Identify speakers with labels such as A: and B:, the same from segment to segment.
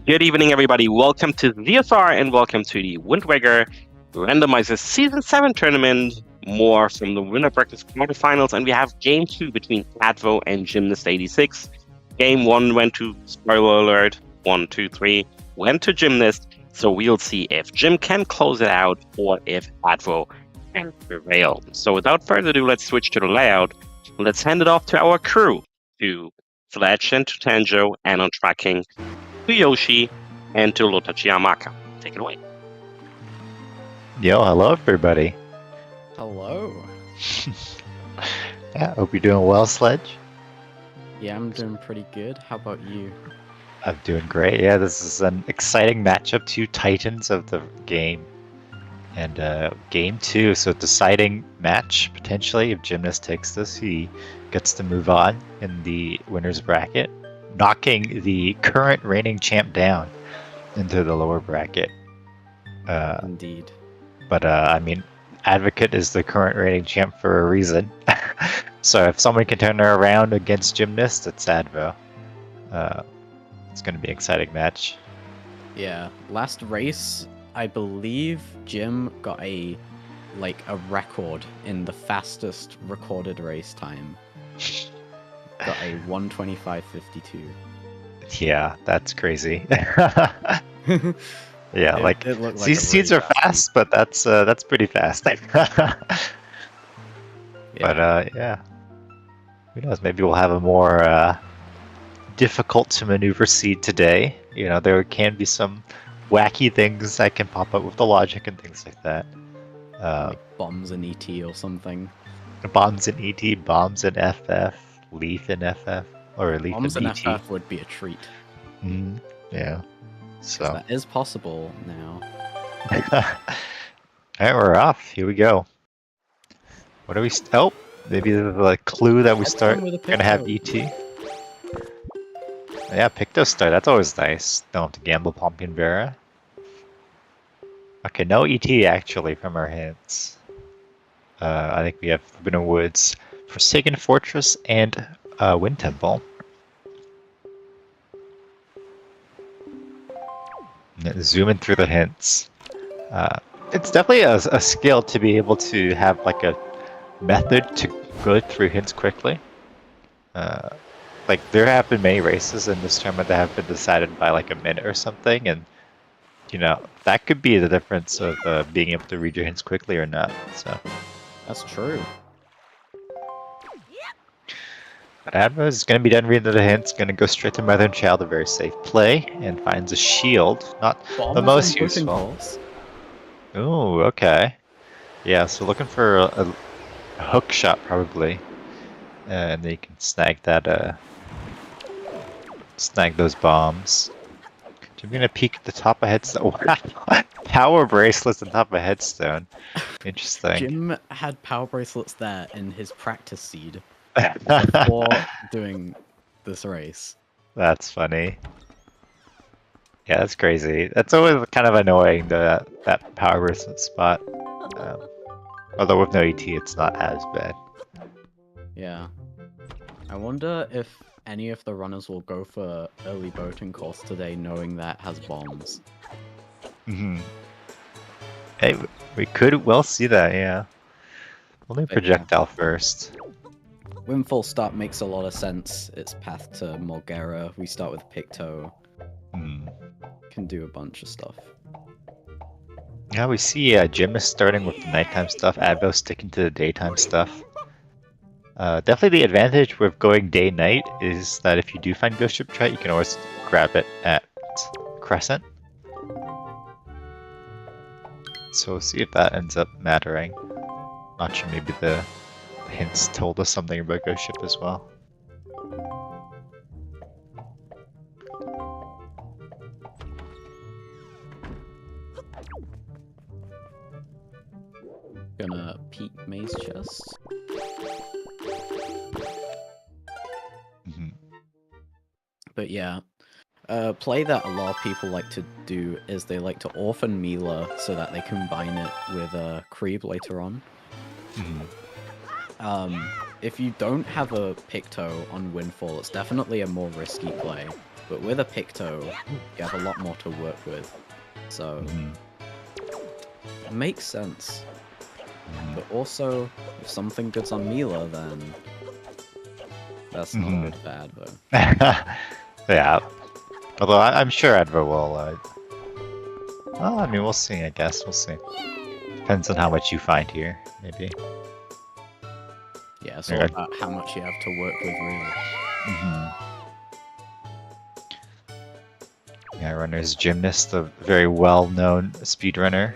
A: Good evening, everybody. Welcome to ZSR and welcome to the Wind Waker Randomizer Season 7 tournament. More from the winner brackets quarterfinals, and we have Game 2 between Advo and Gymnast86. Game 1 went to, spoiler alert, 1, 2, 3, went to Gymnast, so we'll see if Jim can close it out or if Advo can prevail. So without further ado, let's switch to the layout. Let's hand it off to our crew, to Fletch and to Tanjo, and on tracking, to Yoshi, and to Lotachi Amaka. Take it away.
B: Yo, hello everybody.
C: Hello.
B: Yeah, hope you're doing well, Sledge.
C: Yeah, I'm doing pretty good. How about you?
B: I'm doing great. Yeah, this is an exciting matchup, two titans of the game. And game 2, so deciding match, potentially. If Gymnast takes this, he gets to move on in the winner's bracket, knocking the current reigning champ down into the lower bracket.
C: Indeed.
B: But I mean, Advocate is the current reigning champ for a reason. So if someone can turn her around against Gymnast, it's Advo. It's going to be an exciting match.
C: Yeah, last race, I believe Jim got a record in the fastest recorded race time. Got a 1:25.52.
B: Yeah, that's crazy. Yeah,
C: it looked like
B: these seeds are fast, but that's pretty fast. But yeah, who knows? Maybe we'll have a more difficult to maneuver seed today. You know, there can be some wacky things that can pop up with the logic and things like that.
C: like bombs in ET or something.
B: Bombs in ET, bombs in FF, Leaf in FF, or Leaf
C: Bombs
B: in
C: in
B: ET.
C: FF would be a treat.
B: Yeah. So
C: That is possible now.
B: Alright, we're off. Here we go. What do we? Oh, maybe the clue that we start. We're gonna have ET. Yeah, Picto start. That's always nice. Don't have to gamble Pumpkin Vera. Okay, no ET actually from our hints. I think we have Forbidden Woods, Forsaken Fortress, and Wind Temple. Zooming through the hints. It's definitely a skill to be able to have like a method to go through hints quickly. Like there have been many races in this tournament that have been decided by like a minute or something, and you know that could be the difference of being able to read your hints quickly or not. So
C: That's true.
B: Advo is going to be done reading the hints, going to go straight to Mother and Child, a very safe play, and finds a shield. Not the most useful. Ooh, okay. Yeah, so looking for a hook shot probably, and then you can snag that. Snag those bombs. I'm gonna peek at the top of Headstone. Wow, power bracelets on top of Headstone. Interesting.
C: Jim had power bracelets there in his practice seed before doing this race.
B: That's funny. Yeah, that's crazy. That's always kind of annoying, that power bracelet spot. Although with no ET, it's not as bad.
C: Yeah. I wonder if any of the runners will go for early boating course today knowing that has bombs.
B: Hey, we could well see that, yeah. Only projectile first.
C: Windfall start makes a lot of sense. It's path to Mulgera. We start with Picto. Can do a bunch of stuff.
B: Yeah, we see Gymnast starting with the nighttime stuff, Advo sticking to the daytime stuff. Definitely the advantage with going day-night is that if you do find Ghost Ship Trait, you can always grab it at Crescent. So we'll see if that ends up mattering. Not sure, maybe the hints told us something about Ghost Ship as well.
C: Gonna peek Maze Chest. But yeah, play that a lot of people like to do is they like to orphan Mila so that they combine it with Creeb later on. If you don't have a Picto on Windfall, it's definitely a more risky play. But with a Picto, you have a lot more to work with. So, it makes sense. But also, if something good's on Mila, then that's not good for Advo.
B: Yeah. Although I'm sure Advo will. Well, I mean, we'll see. I guess we'll see. Depends on how much you find here, maybe.
C: Yeah, it's all about how much you have to work with, really.
B: Yeah, runner's gymnast, a very well-known speedrunner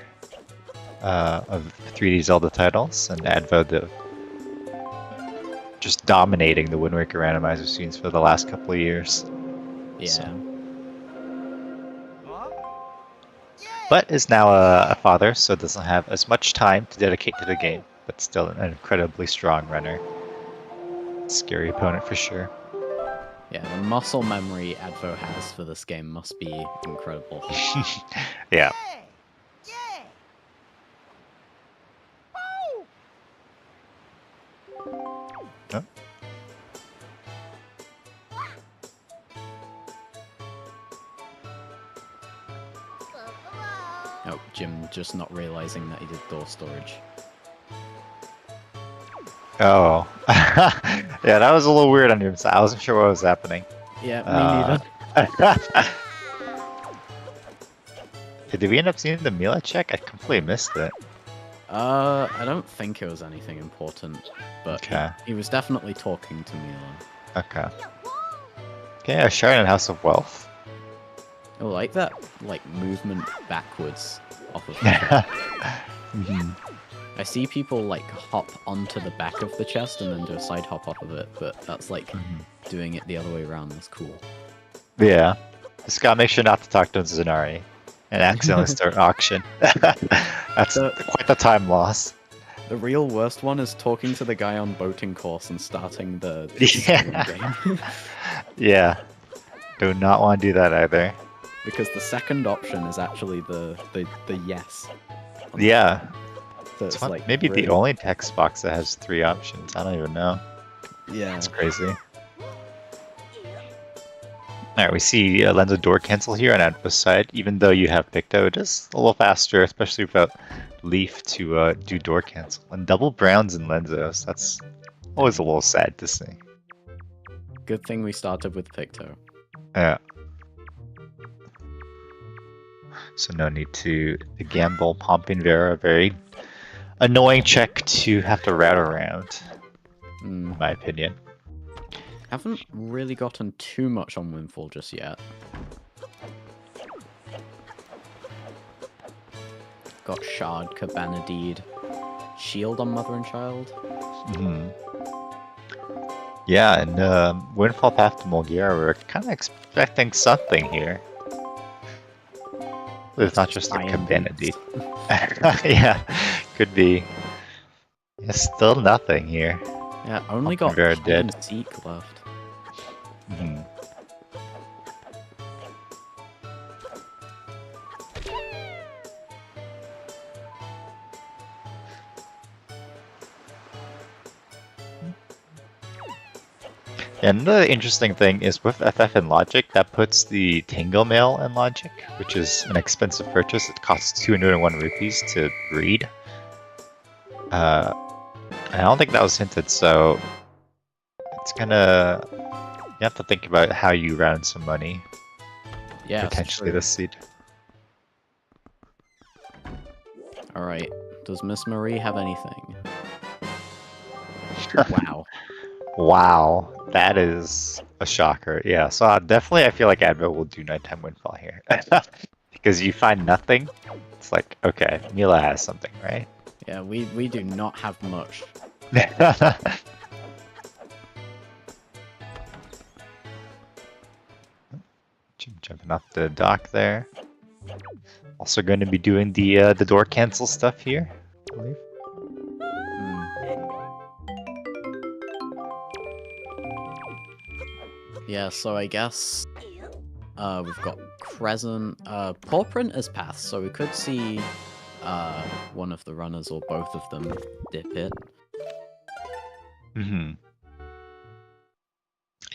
B: of 3D Zelda titles, and Advo, just dominating the Wind Waker randomizer scenes for the last couple of years.
C: Yeah.
B: So. But is now a father, so doesn't have as much time to dedicate to the game, but still an incredibly strong runner. Scary opponent for sure.
C: Yeah, the muscle memory Advo has for this game must be incredible.
B: Yeah. Huh?
C: Oh, Jim just not realizing that he did door storage.
B: Oh. Yeah, that was a little weird on your side. I wasn't sure what was happening.
C: Yeah, me neither.
B: Did we end up seeing the Mila check? I completely missed it.
C: I don't think it was anything important, but
B: Okay.
C: he was definitely talking to Mila.
B: Okay. Okay, a Shard House of Wealth.
C: I like that, like, movement backwards off of the chest. I see people, like, hop onto the back of the chest and then do a side hop off of it, but that's, like, doing it the other way around. That's cool.
B: Yeah. Just gotta make sure not to talk to Zanari and accidentally start an auction. That's quite the time loss.
C: The real worst one is talking to the guy on boating course and starting the game.
B: Yeah. Do not want to do that either.
C: Because the second option is actually the yes.
B: Yeah.
C: So it's like
B: maybe
C: really...
B: the only text box that has 3 options. I don't even know.
C: Yeah.
B: It's crazy. Alright, we see Lenzo door cancel here on Advo's side, even though you have Picto, just a little faster, especially without Leaf to do door cancel. And double browns in Lenzo's, that's always a little sad to see.
C: Good thing we started with Picto.
B: Yeah. So no need to gamble. Pomping Vera, very annoying check to have to route around, in my opinion.
C: Haven't really gotten too much on Windfall just yet. Got Shard, Cabana Deed, Shield on Mother and Child.
B: Yeah, and Windfall Path to Mulgera, we're kind of expecting something here. It's not just a Cabana Deed. Yeah, could be. Yeah, still nothing here.
C: Yeah, only got
B: Vera dead.
C: Seek left.
B: And another interesting thing is with FF and Logic, that puts the Tingle Mail in Logic, which is an expensive purchase. It costs 201 rupees to breed. I don't think that was hinted, so it's gonna... You have to think about how you round some money.
C: Yeah,
B: potentially this seed.
C: Alright, does Miss Marie have anything? Wow.
B: Wow, that is a shocker. Yeah, so definitely I feel like Advo will do Nighttime Windfall here. Because you find nothing, it's like, okay, Mila has something, right?
C: Yeah, we do not have much.
B: Jumping off the dock there. Also going to be doing the door cancel stuff here, I believe.
C: Yeah, so I guess we've got Crescent. Paw Print is Path, so we could see one of the runners or both of them dip it.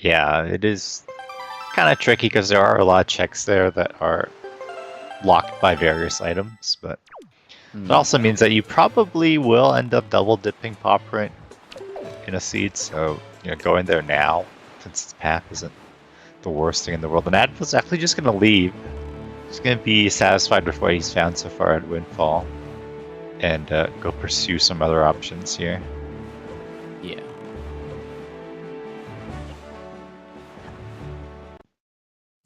B: Yeah, it is kind of tricky because there are a lot of checks there that are locked by various items, but it also means that you probably will end up double dipping Paw Print in a seed, so go in there now, since its path isn't the worst thing in the world. And Advil's actually just going to leave. He's going to be satisfied with what he's found so far at Windfall, and go pursue some other options here.
C: Yeah.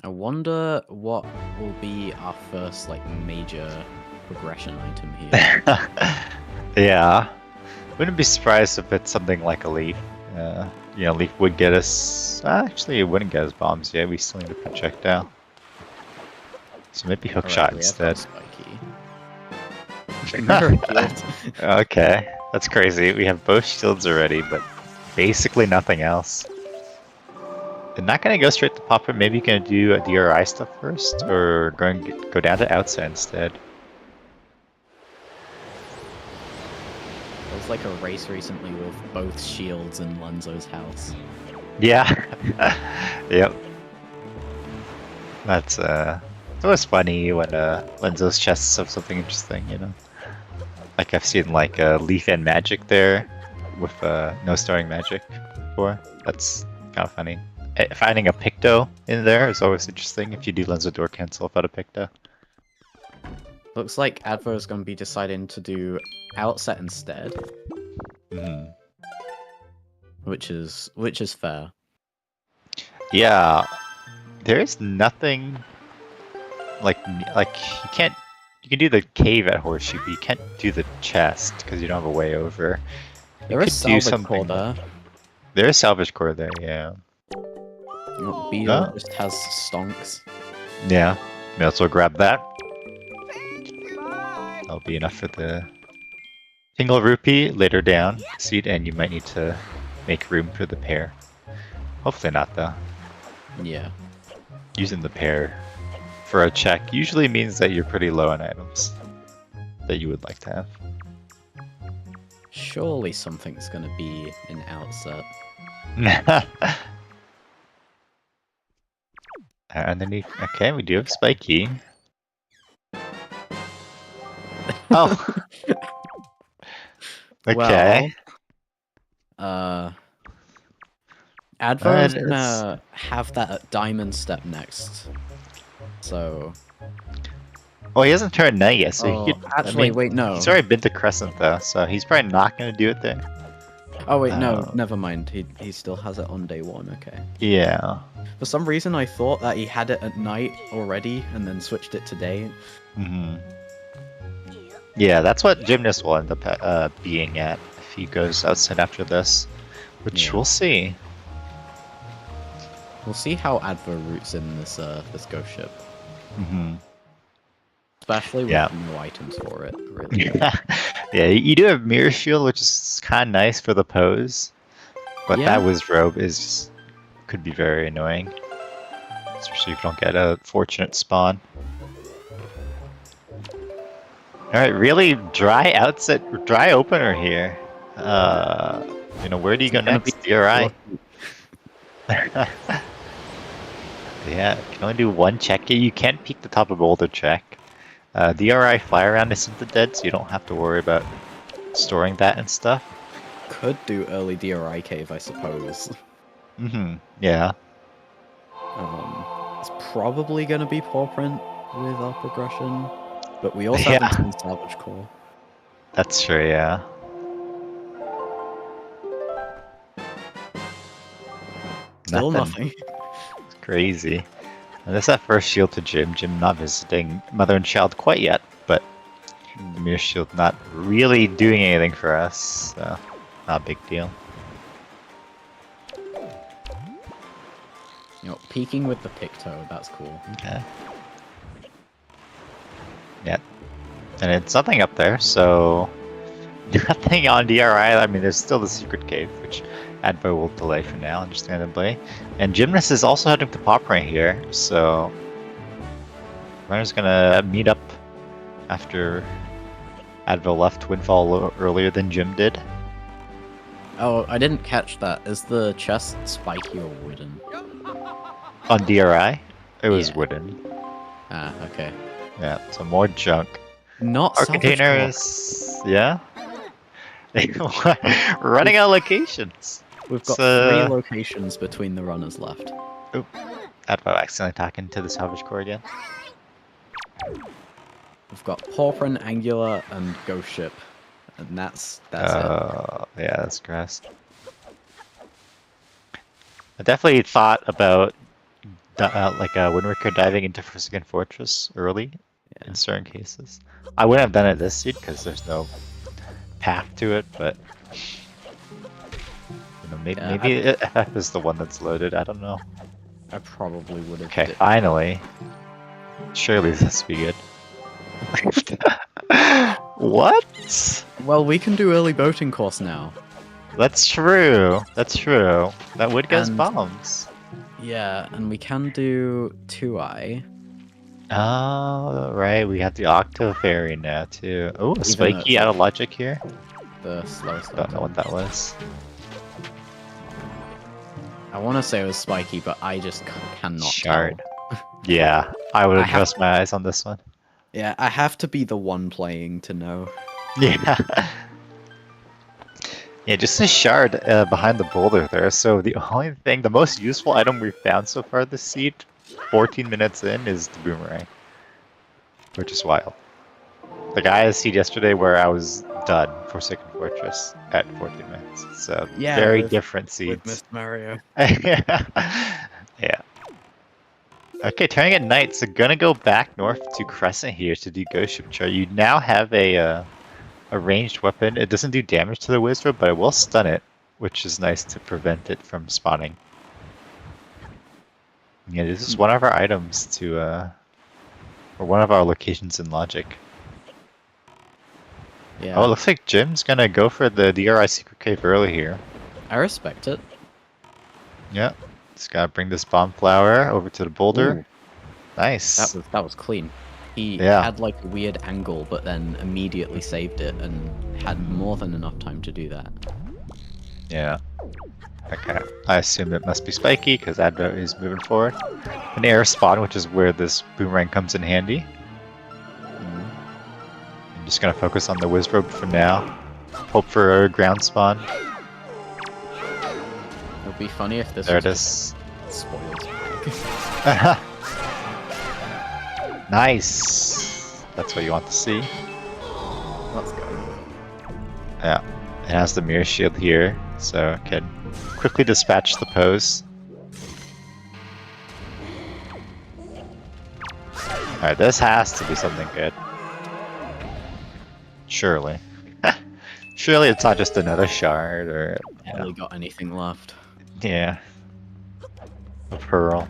C: I wonder what will be our first major progression item here.
B: Yeah. Wouldn't be surprised if it's something like a leaf. Leaf would get us. Actually, it wouldn't get us bombs yet. We still need a projectile. So maybe hook shot instead. Okay, that's crazy. We have both shields already, but basically nothing else. I'm not gonna go straight to Popper. Maybe you can do a DRI stuff first, or go down to outside instead.
C: It was like a race recently with both shields in Lenzo's house.
B: Yeah. Yep. That's it's always funny when Lenzo's chests have something interesting, Like I've seen Leaf and Magic there with no starring magic before. That's kind of funny. Finding a Picto in there is always interesting if you do Lenzo door cancel without a Picto.
C: Looks like Advo is going to be deciding to do outset instead. Which is fair.
B: Yeah, there is nothing like you can't. You can do the cave at Horseshoe, but you can't do the chest because you don't have a way over.
C: There is salvage core there.
B: There is salvage core there, yeah.
C: Beetle just has stonks.
B: Yeah, may also grab that. That'll be enough for the single rupee later down seed, and you might need to make room for the pair. Hopefully not, though.
C: Yeah.
B: Using the pair for a check usually means that you're pretty low on items that you would like to have.
C: Surely something's gonna be an outset.
B: Underneath. Okay, we do have Spiky. Oh. Okay.
C: Well, Advo's gonna have that diamond step next. So.
B: Oh, he hasn't turned night yet, so he could.
C: Actually, wait, no.
B: He's already been to Crescent though, so he's probably not gonna do it there.
C: Oh wait, no, never mind. He still has it on day one. Okay.
B: Yeah.
C: For some reason, I thought that he had it at night already, and then switched it to day.
B: Yeah, that's what Gymnast will end up being at if he goes outside after this, which we'll see.
C: We'll see how Advo routes in this ghost ship. Especially with no items for it, really.
B: Yeah, you do have Mirror Shield, which is kind of nice for the pose, but that Wizrobe could be very annoying, especially if you don't get a fortunate spawn. Alright, really dry outset, dry opener here. Where do you go next? DRI. Yeah, you can only do one check. You can't peek the top of Boulder check. DRI fly around isn't dead, so you don't have to worry about storing that and stuff.
C: Could do early DRI cave, I suppose.
B: Yeah.
C: It's probably gonna be paw print with our progression. But we also have the salvage core.
B: That's true, yeah.
C: Still nothing.
B: It's crazy. And this is that first shield to Jim. Jim not visiting Mother and Child quite yet, but the Mirror Shield not really doing anything for us, so not a big deal.
C: Peeking with the Picto, that's cool.
B: Okay. Yeah. And it's nothing up there, so nothing on DRI. I mean, there's still the secret cave, which Advo will delay for now, understandably. And Gymnast is also heading to Pop right here, so Runner's gonna meet up after Advo left Windfall a little earlier than Jim did.
C: Oh, I didn't catch that. Is the chest spiky or wooden?
B: On DRI, it was
C: Yeah.
B: wooden.
C: Ah, okay.
B: Yeah, so more junk.
C: Not
B: Our
C: salvage
B: containers, yeah. We're running out of locations.
C: We've got
B: So-
C: 3 locations between the runners left.
B: I'd accidentally talking to the salvage core again.
C: We've got Pauper, Angular, and Ghost Ship. And that's it.
B: Yeah, that's gross. I definitely thought about like a Wind Waker diving into Forsaken Fortress early in certain cases. I wouldn't have done it this seed because there's no path to it, but maybe FF is the one that's loaded. I don't know.
C: I probably would have.
B: Okay, finally. Surely this will be good. What?
C: Well, we can do early boating course now.
B: That's true. That's true. That would get us
C: And-
B: bombs.
C: Yeah, and we can do 2i.
B: Oh, right. We have the Octo Fairy now, too. Oh, a
C: though
B: spiky
C: it's
B: out of logic here.
C: The slowest.
B: Don't know what that was.
C: I want to say it was spiky, but I just cannot
B: Shard.
C: tell.
B: Yeah, I would
C: I
B: have
C: have-
B: trust my eyes on this one.
C: Yeah, I have to be the one playing to know.
B: Yeah. Yeah, just a shard behind the boulder there. So the only thing, the most useful item we've found so far this seed, 14 minutes in, is the boomerang. Which is wild. The guy I seed yesterday where I was done for Forsaken Fortress at 14 minutes. So
C: Yeah,
B: very
C: with-
B: different
C: With
B: seeds.
C: Mr. Mario.
B: Yeah. Okay, turning at night, so gonna go back north to Crescent here to do Ghost Ship Char. You now have a ranged weapon. It doesn't do damage to the wizard, but it will stun it, which is nice to prevent it from spawning. Yeah, this is one of our items to, or one of our locations in Logic.
C: Yeah,
B: Oh, it looks like Jim's gonna go for the DRI Secret Cave early here.
C: I respect it.
B: Yeah, just gotta bring this bomb flower over to the boulder.
C: Ooh.
B: Nice.
C: That was clean. He
B: Yeah.
C: had like a weird angle, but then immediately saved it and had more than enough time to do that.
B: Yeah. Okay. I assume it must be spiky because Advo is moving forward. An air spawn, which is where this boomerang comes in handy. I'm just gonna focus on the Wizrobe for now. Hope for a ground spawn.
C: It would be funny if this
B: There it
C: was
B: is.
C: spoiled.
B: Nice. That's what you want to see.
C: Let's go.
B: Yeah. It has the mirror shield here, so it can quickly dispatch the pose. Alright, this has to be something good. Surely. Surely it's not just another shard or... you know,
C: Barely got anything left.
B: yeah. A pearl.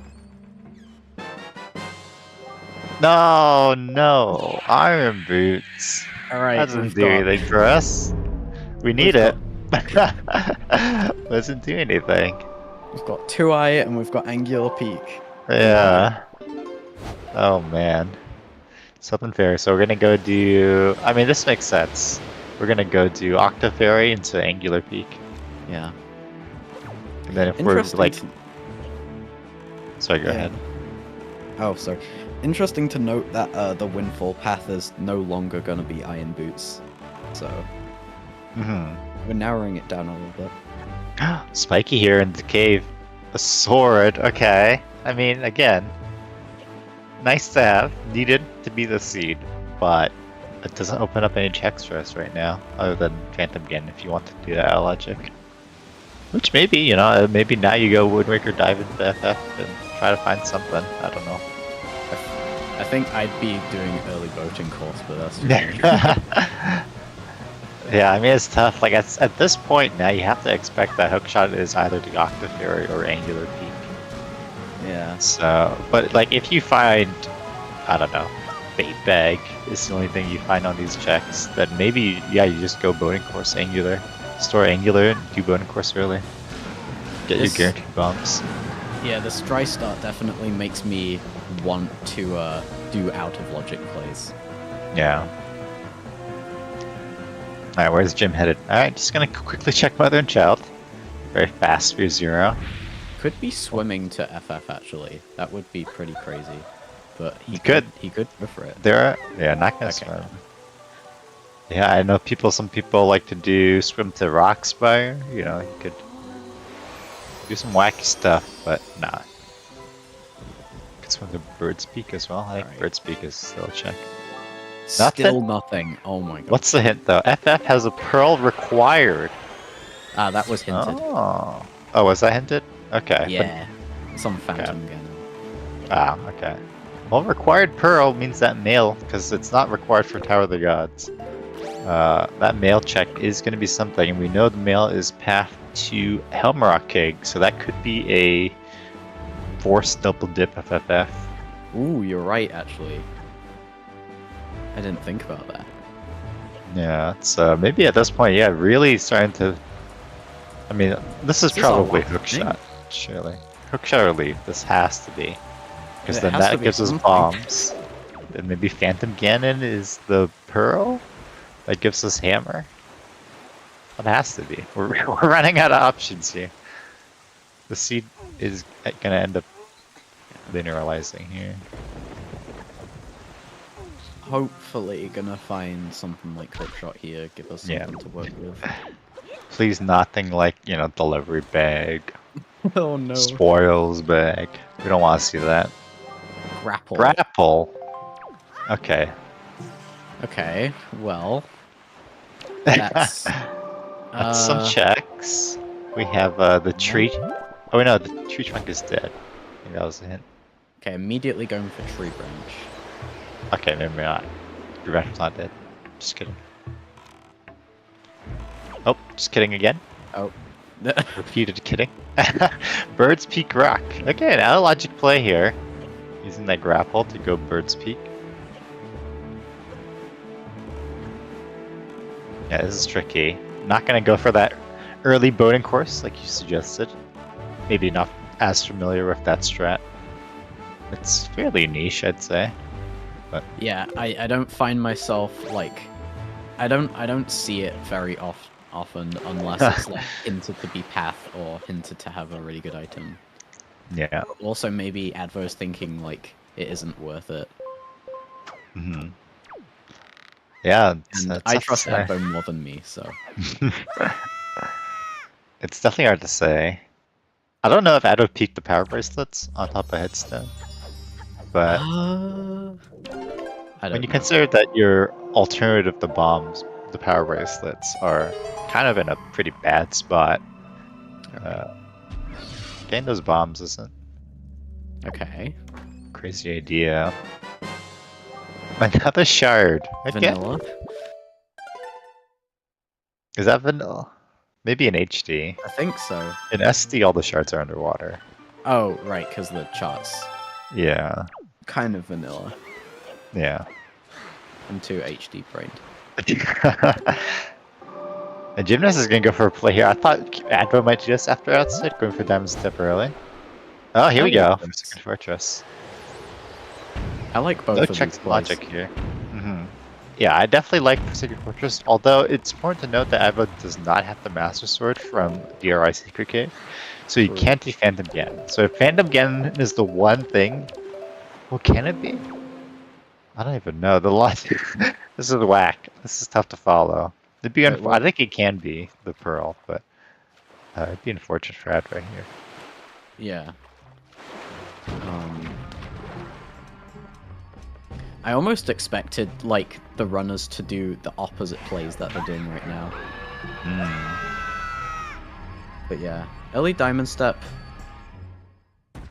B: No, no. Iron boots.
C: Alright,
B: That doesn't do anything for us. We need
C: we've
B: it. Doesn't do anything.
C: We've got 2i and we've got Angular Peak.
B: Yeah. Oh man. Something fairy. So we're gonna go do. I mean, this makes sense. We're gonna go do Octa Fairy into Angular Peak,
C: Yeah.
B: and then if we're
C: Interesting.
B: like,
C: to-
B: sorry, go
C: Yeah.
B: ahead.
C: Oh, sorry. Interesting to note that the Windfall path is no longer gonna be Iron Boots. So
B: Hmm.
C: we're narrowing it down a little bit.
B: Spiky here in the cave. A sword. Okay. I mean, again, nice to have. Needed to be the seed, but it doesn't open up any checks for us right now, other than Phantom Gun if you want to do that out of logic. Which maybe, you know, maybe now you go Wind Waker dive into FF and try to find something. I don't know.
C: I think I'd be doing early boating course, but that's just me.
B: Yeah, I mean, it's tough. Like, at this point now, you have to expect that hookshot is either the Octa Fairy or Angular Peak.
C: Yeah.
B: So, but like, if you find, I don't know, Bait Bag is the only thing you find on these checks, then maybe, yeah, you just go boating course Angular. Store Angular and do boating course early. Get
C: This-
B: your guaranteed bombs.
C: Yeah, this dry start definitely makes me want to do out of logic plays.
B: Yeah. Alright, where's Jim headed? Alright, just gonna quickly check Mother and Child. Very fast for 0.
C: could be swimming to FF actually. That would be pretty crazy. But he
B: Could.
C: He could go for it.
B: Yeah, not gonna
C: Okay.
B: swim. Yeah, I know some people like to do swim to Rockspire. You know, you could do some wacky stuff, but nah. Could swim to Bird's Peak as well. I think
C: Alright.
B: Bird's Peak is still a check.
C: Still nothing. Oh my god.
B: What's the hint though? FF has a pearl required.
C: Ah, that was hinted.
B: Oh, was that hinted? Okay.
C: Yeah. Some phantom gun.
B: Okay. Well, required pearl means that male, because it's not required for Tower of the Gods. That male check is going to be something, and we know the male is path to Helmrock Keg, so that could be a forced double dip FFF.
C: Ooh, you're right actually. I didn't think about that.
B: Yeah, so maybe at this point, yeah, really starting to. I mean, this is
C: This is a
B: probably
C: lot of
B: hookshot, surely. Hookshot or leaf, this has to be. Because
C: It
B: then
C: has to
B: that
C: be
B: gives us
C: something.
B: bombs. Then maybe Phantom Ganon is the pearl that gives us hammer. That has to be. We're running out of options here. The seed is gonna end up linearizing here.
C: Hopefully gonna find something like hookshot here, give us
B: Yeah.
C: something to work with.
B: Please nothing like, you know, delivery bag,
C: Oh no.
B: spoils bag. We don't want to see that.
C: Grapple.
B: Grapple. Okay.
C: Okay, well. That's
B: That's some checks. We have the tree. Oh wait, no, the tree trunk is dead. I think that was a hint.
C: okay, immediately going for tree branch.
B: Okay, maybe not. Tree branch was not dead. Just kidding. Oh, just kidding again.
C: Oh.
B: Repeated kidding. Bird's Peak Rock. Okay, now a logic play here. Using that grapple to go Bird's Peak. Yeah, this is tricky. Not gonna go for that early boating course like you suggested. Maybe not as familiar with that strat. It's fairly niche, I'd say.
C: Yeah, I don't find myself like I don't see it very often unless it's like hinted to be path or hinted to have a really good item.
B: Yeah.
C: Also maybe Advo's thinking like it isn't worth it.
B: Hmm. Yeah,
C: And I trust Advo more than me, so
B: it's definitely hard to say. I don't know if Advo peaked the power bracelets on top of Headstone, but
C: I don't
B: when you
C: know.
B: consider that your alternative to bombs, the power bracelets, are kind of in a pretty bad spot, getting those bombs isn't
C: Okay.
B: a crazy idea. Another shard. Again?
C: Vanilla.
B: Is that vanilla? Maybe in HD.
C: I think so.
B: In SD, all the shards are underwater.
C: Oh, right, because the charts.
B: Yeah.
C: Kind of vanilla.
B: Yeah.
C: I'm too HD brained.
B: And Gymnast is gonna go for a play here. I thought Advo might do this after outset, going for Diamond Step early. Oh, here we go. Second Fortress.
C: I like both
B: No
C: of
B: check
C: these plays.
B: logic here. Yeah, I definitely like Secret Fortress, although it's important to note that Advo does not have the Master Sword from DRI Secret Cave, so you
C: True.
B: can't do Phantom Ganon. So if Phantom Ganon is the one thing, what can it be? I don't even know. The logic. This is whack. This is tough to follow. It'd be
C: Wait, what?
B: I think it can be the Pearl, but it'd be unfortunate for Advo here.
C: Yeah. I almost expected, like, the runners to do the opposite plays that they're doing right now. But yeah, early Diamond Step.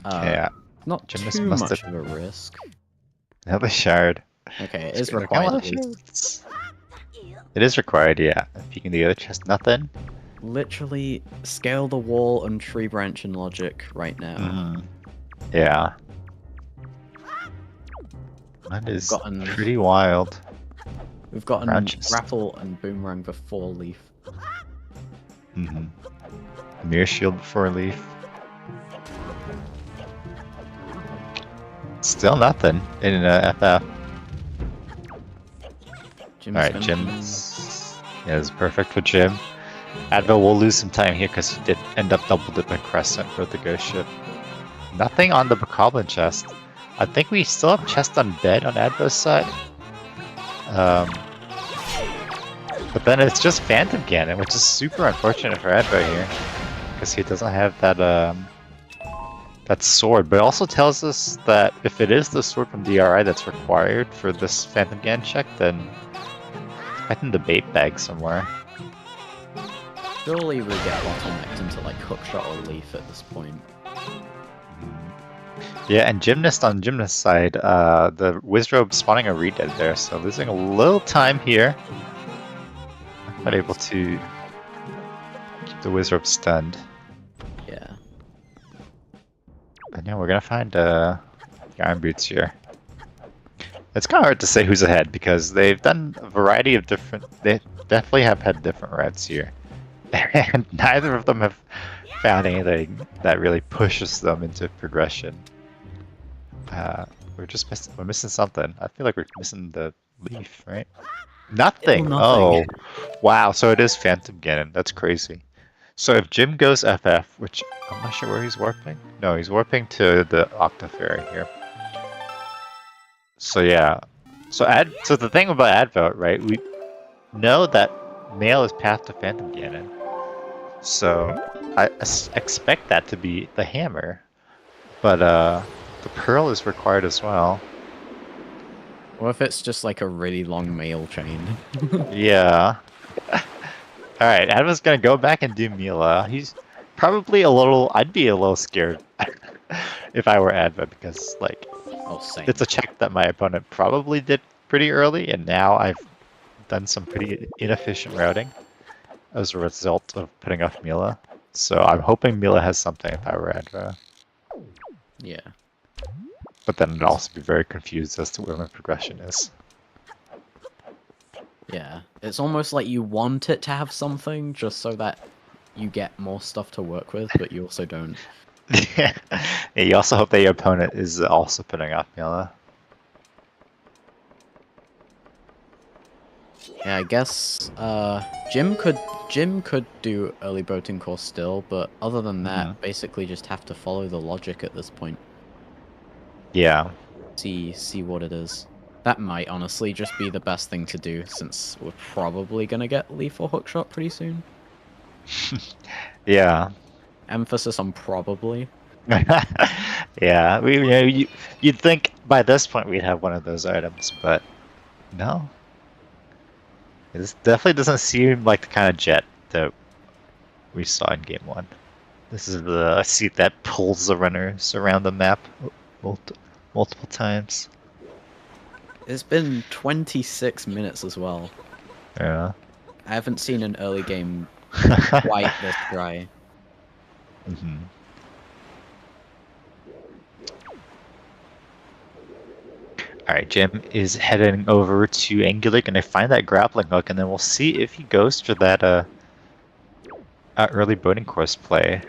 B: Yeah.
C: Not
B: Gymnast
C: too
B: must
C: much
B: have-
C: of a risk.
B: Another shard.
C: Okay, it
B: It's
C: is
B: gonna
C: required.
B: come
C: at
B: out
C: least.
B: shields. It is required, yeah. Peeking the other chest, nothing.
C: Literally scale the wall and tree branch in logic right now.
B: Yeah. That is
C: Gotten-
B: pretty wild.
C: We've gotten
B: Branches.
C: grapple and boomerang before leaf.
B: Mirror shield before leaf. Still nothing in FF.
C: Jim's
B: Alright,
C: gonna-
B: Jim's. Yeah, it's perfect for Jim. Advo will lose some time here because he did end up double dipping Crescent for the ghost ship. Nothing on the Bokoblin chest. I think we still have chest on bed on Advo's side. But then it's just Phantom Cannon, which is super unfortunate for Advo here. Because he doesn't have that that sword. But it also tells us that if it is the sword from DRI that's required for this Phantom Cannon check, then it's in the bait bag somewhere.
C: Surely we get bottlenecked into like hookshot or leaf at this point.
B: Yeah, and Gymnast on Gymnast side, the Wizrobe spawning a Redead there, so losing a little time here. Not able to keep the Wizrobe stunned.
C: Yeah.
B: But yeah, we're gonna find Iron Boots here. It's kind of hard to say who's ahead because they've done a variety of different. They definitely have had different routes here, and neither of them have found anything that really pushes them into progression. We're missing something. I feel like we're missing the leaf, right? Nothing.
C: Nothing.
B: Oh, wow. So it is Phantom Ganon. That's crazy. So if Jim goes FF, which I'm not sure where he's warping. No, he's warping to the Octofairy here. So yeah. So the thing about Advote, right? We know that Male is path to Phantom Ganon. So I expect that to be the hammer. But the pearl is required as well.
C: What if it's just like a really long mail chain?
B: Yeah. Alright, Advo's gonna go back and do Mila. He's probably I'd be a little scared if I were Advo because, like,
C: Same.
B: it's a check that my opponent probably did pretty early, and now I've done some pretty inefficient routing as a result of putting off Mila. So I'm hoping Mila has something if I were Advo.
C: Yeah.
B: But then I'd also be very confused as to where my progression is.
C: Yeah. It's almost like you want it to have something just so that you get more stuff to work with, but you also don't.
B: Yeah, you also hope that your opponent is also putting off Mila.
C: Yeah, I guess Jim could do early boating course still, but other than that, basically just have to follow the logic at this point.
B: Yeah.
C: See what it is. That might honestly just be the best thing to do since we're probably gonna get Leaf or Hookshot pretty soon.
B: Yeah.
C: Emphasis on probably.
B: Yeah, you'd think by this point we'd have one of those items, but no. This definitely doesn't seem like the kind of jet that we saw in Game 1. This is the seat that pulls the runners around the map multiple times.
C: It's been 26 minutes as well.
B: Yeah.
C: I haven't seen an early game quite this dry.
B: Mm-hmm. Alright, Jim is heading over to Angular, gonna find that grappling hook, and then we'll see if he goes for that early boating course play.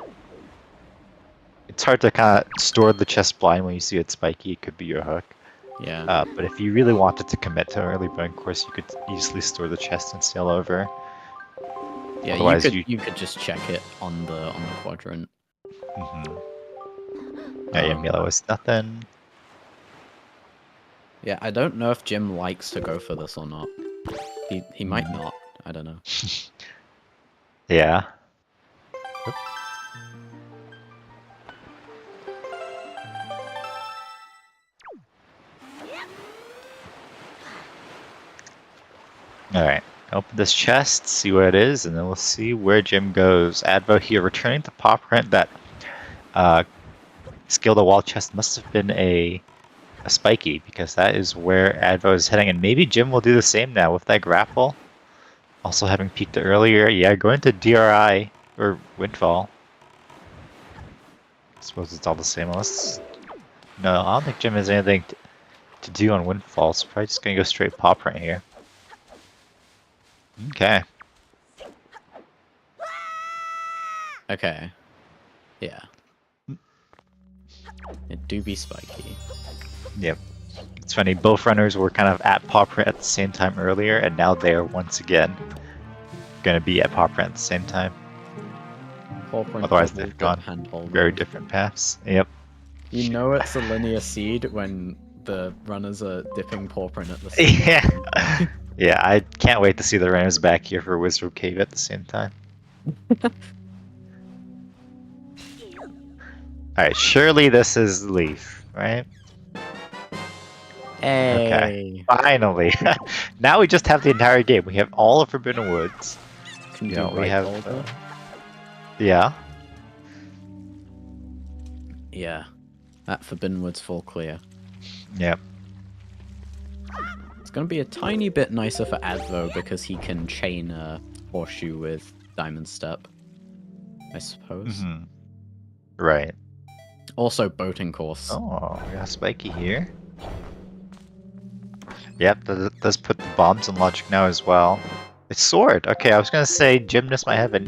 B: It's hard to kind of store the chest blind when you see it spiky, it could be your hook.
C: Yeah.
B: But if you really wanted to commit to an early boating course, you could easily store the chest and sail over.
C: Yeah,
B: Otherwise,
C: you could just check it on the quadrant.
B: Mm-hmm. Yeah, Mila was nothing.
C: Yeah, I don't know if Jim likes to go for this or not. He might not. I don't know.
B: Yeah. Alright, open this chest, see what it is, and then we'll see where Jim goes. Advo here, returning to Pop Rent. That Scale the Wall chest must have been a spiky, because that is where Advo is heading, and maybe Jim will do the same now with that grapple. Also having peeked it earlier, yeah, going to DRI, or Windfall. I suppose it's all the same. Unless... No, I don't think Jim has anything to do on Windfall, so probably just gonna go straight Pop Rent here. Okay.
C: Okay. Yeah. It do be spiky.
B: Yep. It's funny, both runners were kind of at Pop Rent at the same time earlier, and now they are once again gonna be at paw print at the same time.
C: Paw print
B: Otherwise,
C: double
B: they've
C: jump
B: gone
C: hand holding.
B: very different paths. Yep.
C: You know it's a linear seed when the runners are dipping paw print at the same time.
B: Yeah. Yeah, I can't wait to see the runners back here for Wizard Cave at the same time. Alright, surely this is Leaf, right?
C: Hey.
B: Finally. Now we just have the entire game. We have all of Forbidden Woods.
C: Can
B: You
C: do
B: know, we
C: right
B: have.
C: Zelda?
B: Yeah.
C: Yeah. That Forbidden Woods full clear.
B: Yep.
C: It's gonna be a tiny bit nicer for Advo because he can chain a horseshoe with Diamond Step, I suppose.
B: Mm-hmm. Right.
C: Also boating course.
B: Oh, we got Spiky here. Yep, that does put the bombs in logic now as well. It's sword. Okay, I was gonna say Gymnast might have a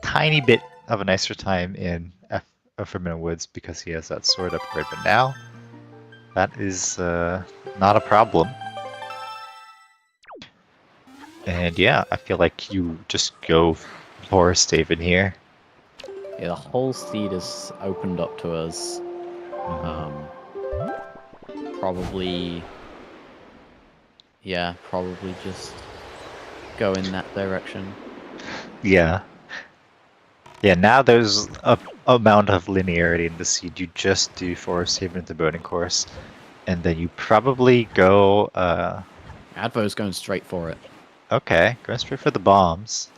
B: tiny bit of a nicer time in Forbidden Woods because he has that sword upgrade, but now that is not a problem. And yeah, I feel like you just go Forest Haven here.
C: Yeah, the whole seed is opened up to us. Probably... Yeah, probably just go in that direction.
B: Yeah. Yeah, now there's a amount of linearity in the seed. You just do Forest Haven to Boating Course, and then you probably go,
C: Advo's going straight for it.
B: okay, going straight for the bombs.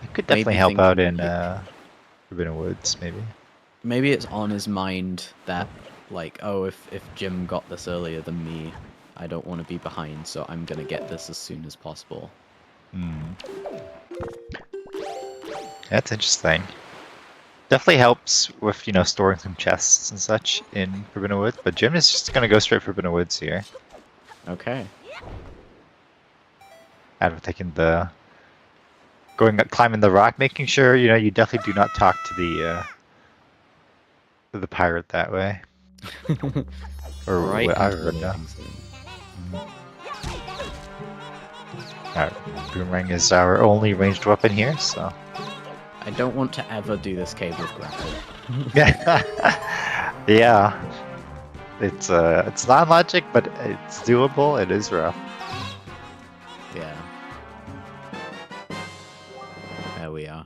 B: It could definitely
C: Maybe
B: help out in,
C: thinking,
B: Forbidden Woods, maybe.
C: Maybe it's on his mind that, like, oh, if Jim got this earlier than me, I don't want to be behind, so I'm gonna get this as soon as possible.
B: That's interesting. Definitely helps with, you know, storing some chests and such in Forbidden Woods, but Jim is just gonna go straight for Forbidden Woods here.
C: Okay.
B: And taking the... climbing the rock, making sure, you know, you definitely do not talk to the pirate that way. Or
C: Right
B: what I
C: into the
B: don't know.
C: loading zone.
B: Boomerang is our only ranged weapon here, so...
C: I don't want to ever do this cave with grapple.
B: Yeah. It's not logic, but it's doable. It is rough.
C: Yeah. There we are.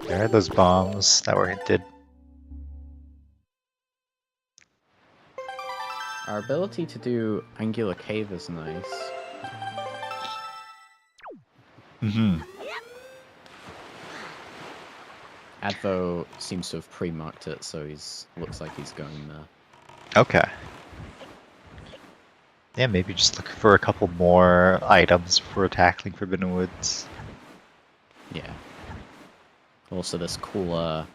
B: There are those bombs that were hinted.
C: Our ability to do Angular Cave is nice. Advo seems to have pre-marked it, so looks like he's going there.
B: Okay. Yeah, maybe just look for a couple more items for tackling Forbidden Woods.
C: Yeah. Also, this cool,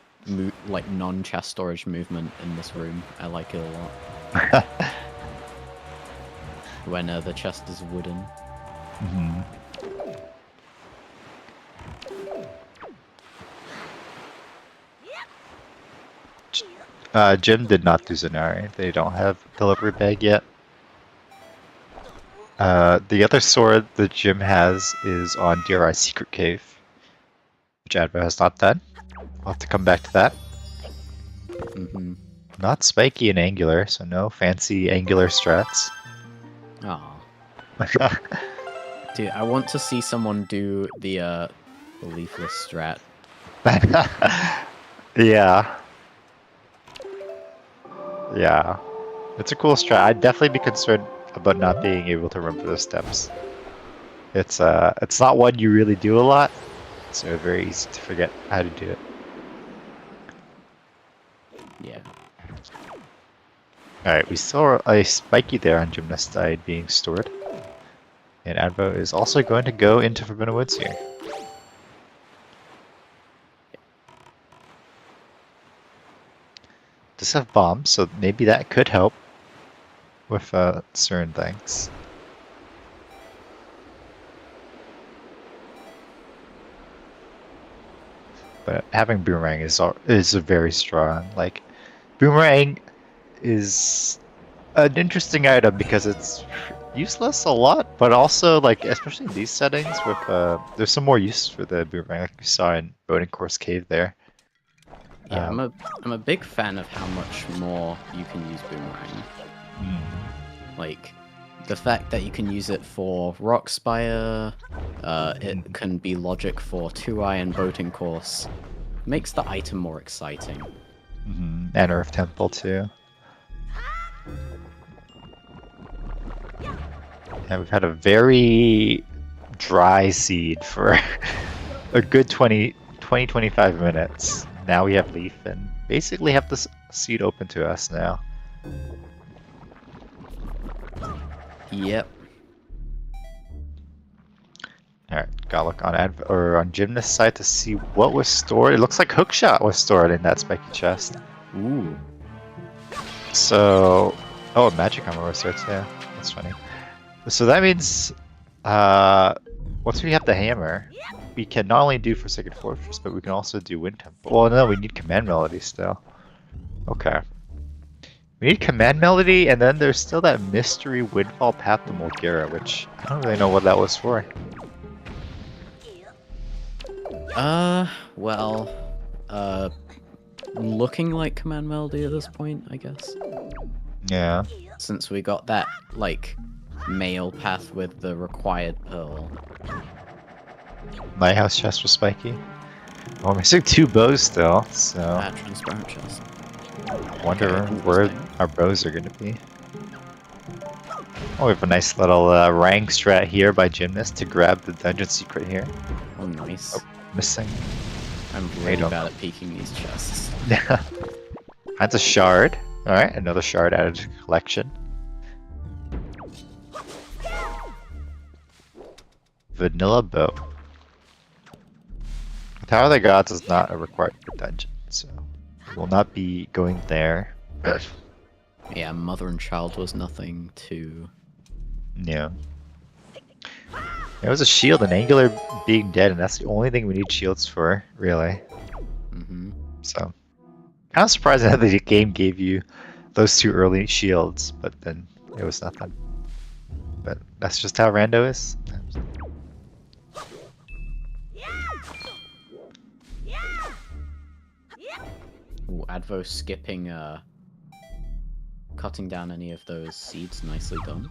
C: like non-chest storage movement in this room. I like it a lot. When the chest is wooden.
B: Jim did not do Zanari. They don't have delivery bag yet. The other sword that Jim has is on DRI's Secret Cave, which Advo has not done. I'll have to come back to that. Not spiky and angular, so no fancy angular strats.
C: Aw. Dude, I want to see someone do the leafless strat.
B: Yeah. Yeah. It's a cool strat. I'd definitely be concerned about not being able to remember the steps. It's not one you really do a lot, so very easy to forget how to do it.
C: Yeah.
B: Alright, we saw a spiky there on Gymnast86 being stored. And Advo is also going to go into Forbidden Woods here. Does have bombs, so maybe that could help with certain things. But having Boomerang is a very strong. Like, Boomerang is an interesting item because it's useless a lot, but also like especially in these settings with there's some more use for the boomerang like we saw in Boating Course Cave there.
C: Yeah, I'm a big fan of how much more you can use boomerang. Like the fact that you can use it for Rock Spire, it can be logic for 2i and Boating Course, makes the item more exciting.
B: And Earth Temple too. Yeah, we've had a very dry seed for a good 25 minutes. Now we have Leaf and basically have this seed open to us now.
C: Yep.
B: Alright, gotta look on Gymnast side to see what was stored. It looks like Hookshot was stored in that spiky chest.
C: Ooh.
B: So, oh, Magic Armor was there too. That's funny. So that means, once we have the hammer, we can not only do Forsaken Fortress, but we can also do Wind Temple. Well, no, we need Command Melody still. Okay. We need Command Melody, and then there's still that Mystery Windfall Path to Mulgera, which I don't really know what that was for.
C: Well, looking like Command Melody at this point, I guess.
B: Yeah.
C: Since we got that, like, male path with the required pearl.
B: Lighthouse chest for Spiky. Oh, we're missing 2 bows still, so
C: Transparent chest.
B: I wonder
C: Okay,
B: where
C: interesting.
B: our bows are going to be. Oh, we have a nice little rank strat here by Gymnast to grab the dungeon secret here.
C: Oh, nice.
B: Missing.
C: I'm really bad at peeking these chests.
B: Yeah. That's a shard. Alright, another shard added to the collection. Vanilla bow. The Tower of the Gods is not a required dungeon, so we'll not be going there.
C: Yeah, Mother and Child was nothing to...
B: Yeah. There was a shield and Angular being dead, and that's the only thing we need shields for, really. So, kind of surprising that the game gave you those 2 early shields, but then it was nothing. But that's just how Rando is.
C: Ooh, Advo skipping, cutting down any of those seeds, nicely done.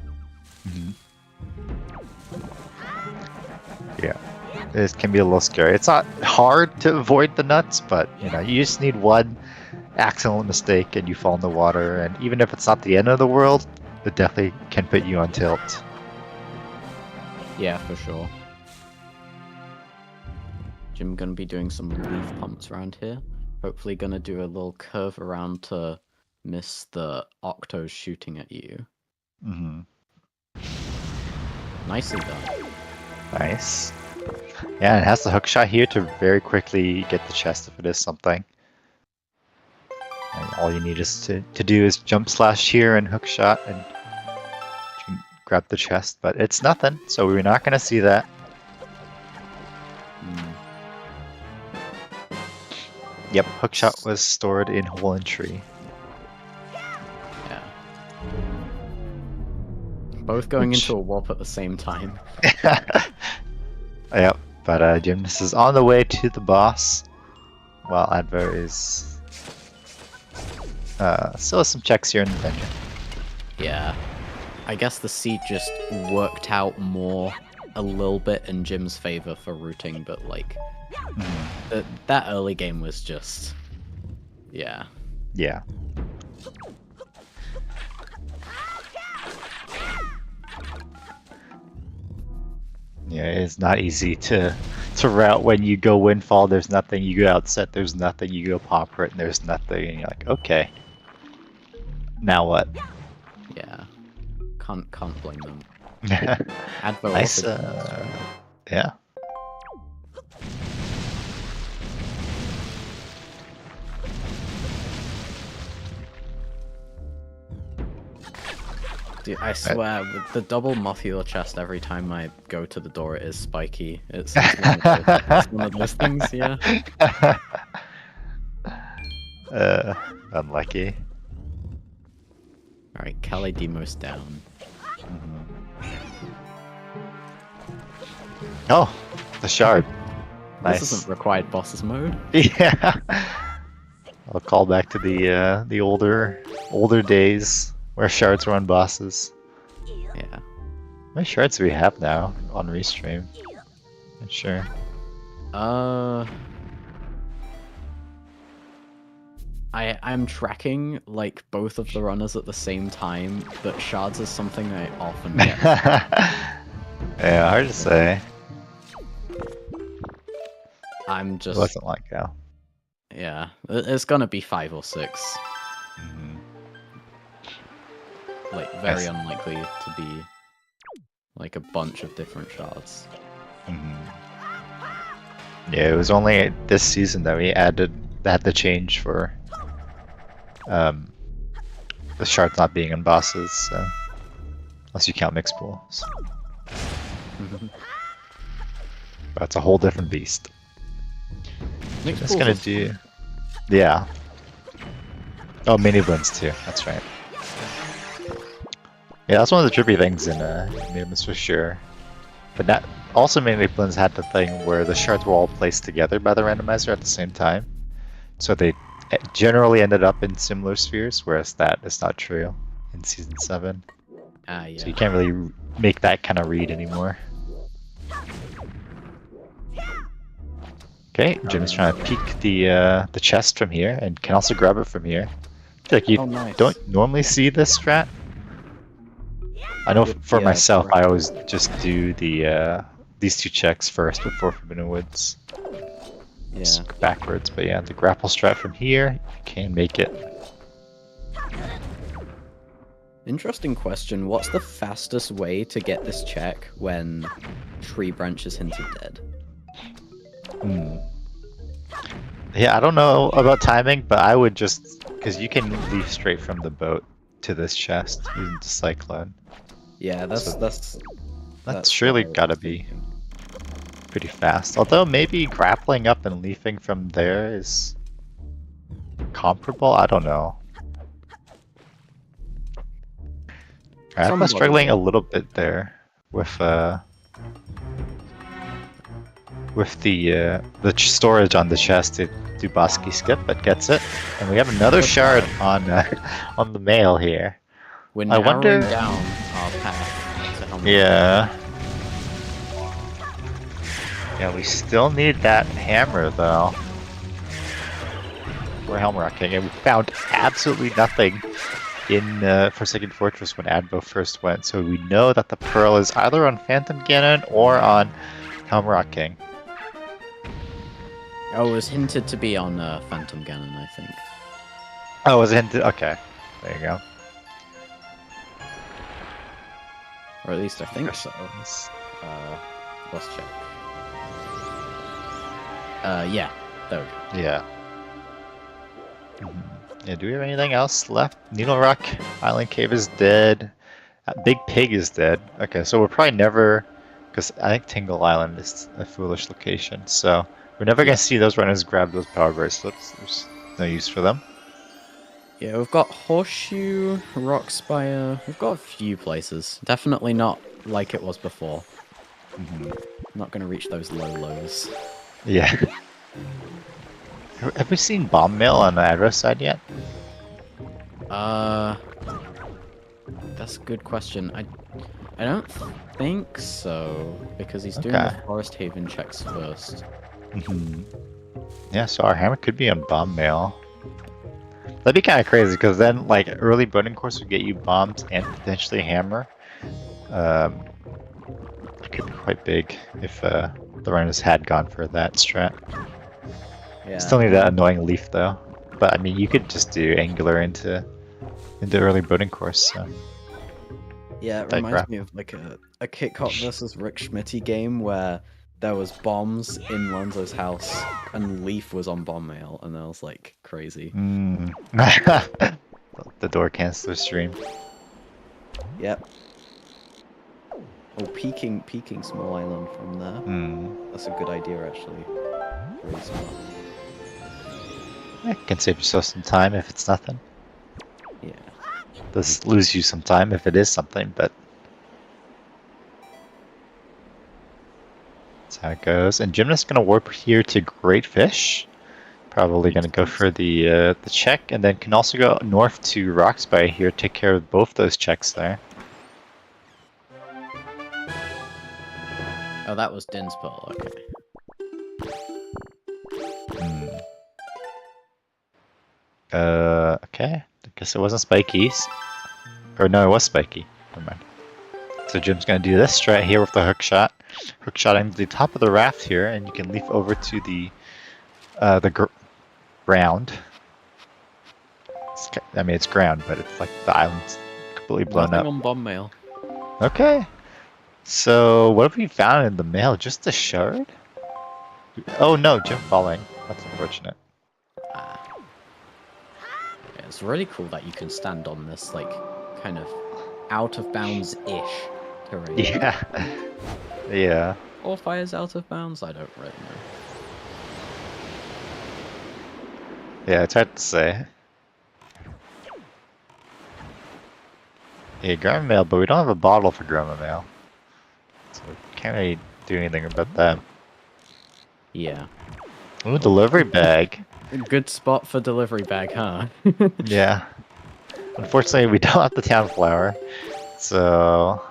B: Yeah, this can be a little scary. It's not hard to avoid the nuts, but you know, you just need one accidental mistake and you fall in the water, and even if it's not the end of the world, it definitely can put you on tilt.
C: Yeah, for sure. Jim gonna be doing some leaf pumps around here. Hopefully gonna do a little curve around to miss the octos shooting at you. Nicely done.
B: Nice. Yeah, and it has the hook shot here to very quickly get the chest if it is something. And all you need is to do is jump slash here and hook shot and you can grab the chest, but it's nothing, so we're not gonna see that. Yep, hookshot was stored in hole and tree.
C: Yeah. Both going into a warp at the same time.
B: Yep, but Gymnast is on the way to the boss, while Advo is still has some checks here in the dungeon.
C: Yeah. I guess the seed just worked out more a little bit in Jim's favor for routing, but like that early game was just yeah.
B: Yeah. Yeah, it's not easy to route when you go Windfall, there's nothing, you go Outset, there's nothing, you go Pauperate, and there's nothing, and you're like, okay. Now what?
C: Yeah. Can't blame them.
B: Advo nice, yeah.
C: Dude, I swear, with the double Mothula chest, every time I go to the door, it is spiky. It's one of those things, yeah.
B: Unlucky.
C: Alright, Calais Demos down.
B: Oh, the shard. Nice.
C: This isn't required bosses mode.
B: Yeah. I'll call back to the older days where shards were on bosses.
C: Yeah.
B: How many shards do we have now on Restream? Not sure.
C: I'm tracking like both of the runners at the same time, but shards is something I often get.
B: Yeah, hard to say.
C: I'm
B: It
C: just
B: wasn't like that.
C: yeah. It's gonna be 5 or 6. Like very
B: Yes.
C: unlikely to be like a bunch of different shards.
B: Yeah, it was only this season that we had the change for the shards not being on bosses, so unless you count mixed pools. That's a whole different beast.
C: Mixed
B: Just
C: pools
B: gonna
C: is
B: do, yeah. Oh, mini blends too. That's right. Yeah, that's one of the trippy things in Minimus for sure. But that also mini blends had the thing where the shards were all placed together by the randomizer at the same time, so they generally ended up in similar spheres, whereas that is not true in season 7.
C: yeah.
B: So you can't really make that kind of read anymore. Okay, Jim is trying to peek the chest from here, and can also grab it from here. I feel like you
C: Oh, nice.
B: don't normally see this strat. I know for
C: Yeah,
B: myself,
C: correct.
B: I always just do the these 2 checks first before Forbidden Woods.
C: Yeah.
B: Just backwards, but yeah, the grapple strat from here, you can make it.
C: Interesting question. What's the fastest way to get this check when tree branch is hinted dead?
B: Yeah, I don't know about timing, but I would just, because you can leave straight from the boat to this chest using the cyclone.
C: Yeah, that's
B: surely
C: what I was
B: gotta be
C: thinking.
B: pretty fast. Although maybe grappling up and leafing from there is comparable. I don't know. I'm
C: Somewhat
B: struggling a
C: equal.
B: little bit there with the storage on the chest to do Bosky skip, but gets it. And we have another shard on on the mail here.
C: We're
B: I
C: narrowing
B: wonder-
C: down our path to Helm.
B: Yeah. Yeah, we still need that hammer though. We're helm rocking, and we found absolutely nothing in Forsaken Fortress when Advo first went, so we know that the pearl is either on Phantom Ganon or on Helm King.
C: Oh, it was hinted to be on Phantom Ganon, I think.
B: Oh, was it hinted? Okay, there you go.
C: Or at least I think so. Let's check. Yeah. There we go.
B: Yeah. Yeah, do we have anything else left? Needle Rock Island Cave is dead. Big Pig is dead. Okay, so we're probably never, because I think Tingle Island is a foolish location, so we're never gonna see those runners grab those power bracelets. There's no use for them.
C: Yeah, we've got Horseshoe, Rock Spire. We've got a few places. Definitely not like it was before. Not gonna reach those low lows.
B: Yeah. Have we seen Bomb Mill on the address side yet?
C: That's a good question. I don't think so, because he's doing
B: Okay.
C: the Forest Haven checks first.
B: Yeah, so our hammer could be on Bomb Mail. That'd be kind of crazy, because then, like, early burning course would get you bombs and potentially a hammer. It could be quite big if the runners had gone for that strat.
C: Yeah.
B: Still need that annoying leaf, though. But, I mean, you could just do Angular into early burning course, so...
C: Yeah, it
B: Like
C: reminds
B: crap.
C: me of like a Kit Hop versus Rick Schmitty game where there was bombs in Lonzo's house and Leaf was on bomb mail, and that was like crazy.
B: The door cancels the stream.
C: Yep. Oh, peeking Small Island from there. That's a good idea, actually. Very smart.
B: Yeah, can save yourself some time if it's nothing.
C: Yeah.
B: Does lose you some time if it is something, but That's how it goes. And Gymnast gonna warp here to Great Fish. Probably gonna go for the check, and then can also go north to Roxby here, take care of both those checks there.
C: Oh, that was Din's pearl. Okay.
B: Okay. I guess it wasn't Spiky's. Or no, it was Spiky. Never mind. So Jim's gonna do this right here with the hook shot. Hook shotting the top of the raft here, and you can leap over to the ground. I mean, it's ground, but it's like the island's completely blown
C: Nothing
B: up.
C: on bomb mail.
B: Okay. So what have we found in the mail? Just a shard? Oh no, Jim falling. That's unfortunate.
C: Ah. Yeah, it's really cool that you can stand on this, like, kind of out of bounds-ish terrain.
B: Yeah. Yeah.
C: Or fires out of bounds? I don't really know.
B: Yeah, it's hard to say. Yeah, grandma mail, but we don't have a bottle for grandma mail. So we can't really do anything about that.
C: Yeah.
B: Ooh, delivery bag.
C: A good spot for delivery bag, huh?
B: Yeah. Unfortunately, we don't have the town flower. So,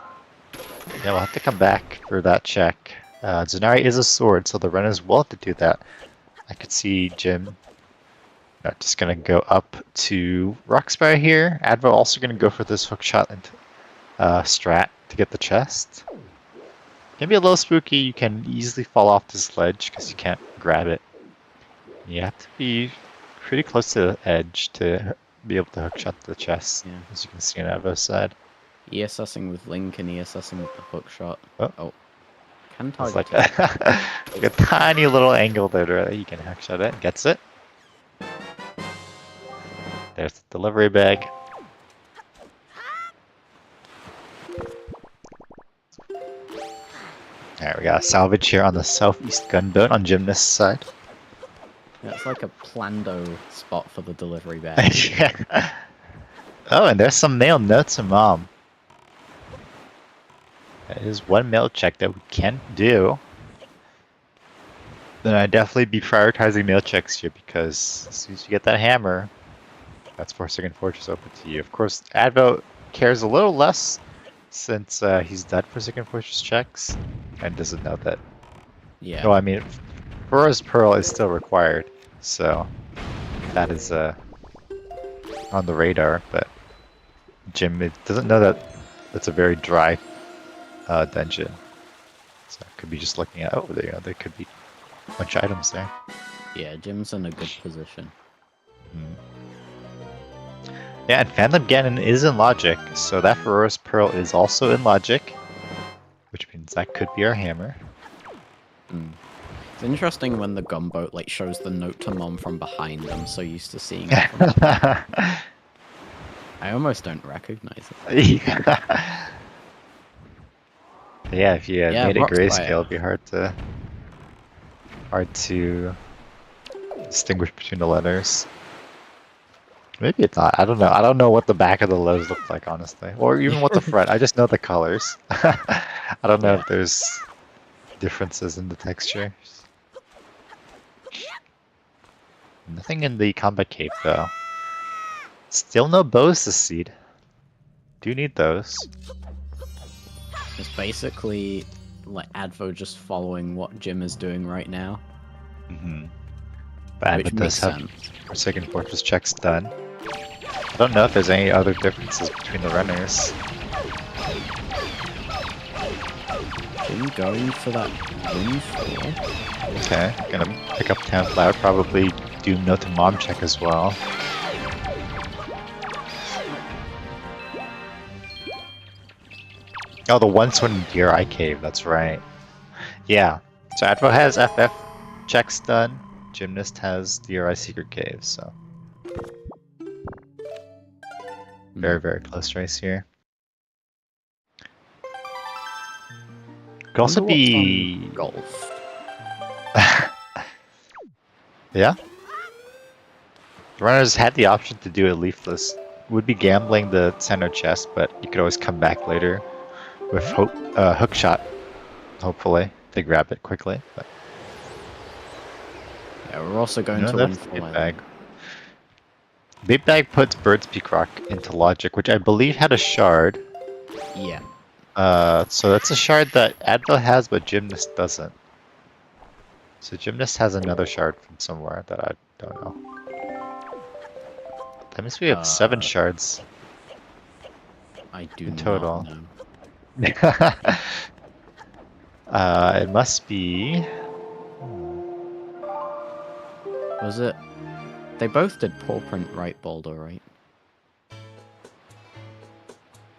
B: yeah, we'll have to come back for that check. Zanari is a sword, so the runners will have to do that. I could see Jim just gonna go up to Roxby here. Advo also gonna go for this hook shot and strat to get the chest. Can be a little spooky. You can easily fall off this ledge because you can't grab it. You have to be pretty close to the edge to be able to hook shot the chest,
C: Yeah.
B: as you can see on Advo's side.
C: ESSing with Link and ESSing with the hook shot.
B: Oh.
C: Can
B: It's
C: target
B: like
C: it.
B: like a tiny little angle there that you can hook shot it. Gets it. There's the delivery bag. Alright, we got a salvage here on the southeast gunboat on Gymnast's side.
C: Yeah, it's like a plando spot for the delivery bag.
B: Yeah. Oh, and there's some mail notes to Mom. That is one mail check that we can do. Then I'd definitely be prioritizing mail checks here because as soon as you get that hammer, that's Forsaken Fortress open to you. Of course, Advo cares a little less since he's done Forsaken Fortress checks and doesn't know that.
C: Yeah.
B: No, I mean, Burroughs Pearl is still required, so that is on the radar, but Jim doesn't know that it's a very dry dungeon. So it could be just looking at, oh, there could be a bunch of items there.
C: Yeah, Jim's in a good position.
B: Yeah, and Phantom Ganon is in Logic, so that Ferorous Pearl is also in Logic, which means that could be our hammer.
C: It's interesting when the gunboat like shows the note to Mom from behind. I'm so used to seeing it from I almost don't recognize it.
B: Yeah, if you made it
C: Rock's
B: grayscale,
C: Fire.
B: it'd be hard to distinguish between the letters. Maybe it's not. I don't know. I don't know what the back of the letters look like, honestly, or even what the front. I just know the colors. I don't know if there's differences in the texture. Nothing in the combat cave though. Still no bows this seed. Do need those.
C: It's basically like Advo just following what Jim is doing right now.
B: But
C: Which
B: Advent does
C: makes
B: have
C: sense.
B: Forsaken Fortress checks done. I don't know if there's any other differences between the runners.
C: Jim going for that windfall.
B: Okay, gonna pick up Town Flower, probably do Note to Mom check as well. Oh, the One Swing Deer Eye Cave, that's right. Yeah, so Advo has FF checks done, Gymnast has Deer Eye Secret Cave, so. Very, very close race here. Could also
C: Wonder what's
B: be
C: on golf.
B: Yeah. The runners had the option to do a leafless. Would be gambling the center chest, but you could always come back later with hook shot, hopefully, they grab it quickly. But
C: Yeah, we're also going
B: no,
C: to
B: that's
C: Windfall
B: Bait
C: Island.
B: Bag. Bait Bag puts Bird's Peak Rock into Logic, which I believe had a shard.
C: Yeah.
B: So that's a shard that Advo has, but Gymnast doesn't. So Gymnast has another shard from somewhere that I don't know. That means we have 7 shards
C: I do
B: in
C: not
B: total.
C: know.
B: It must be.
C: Was it? They both did paw print right, Boulder, right?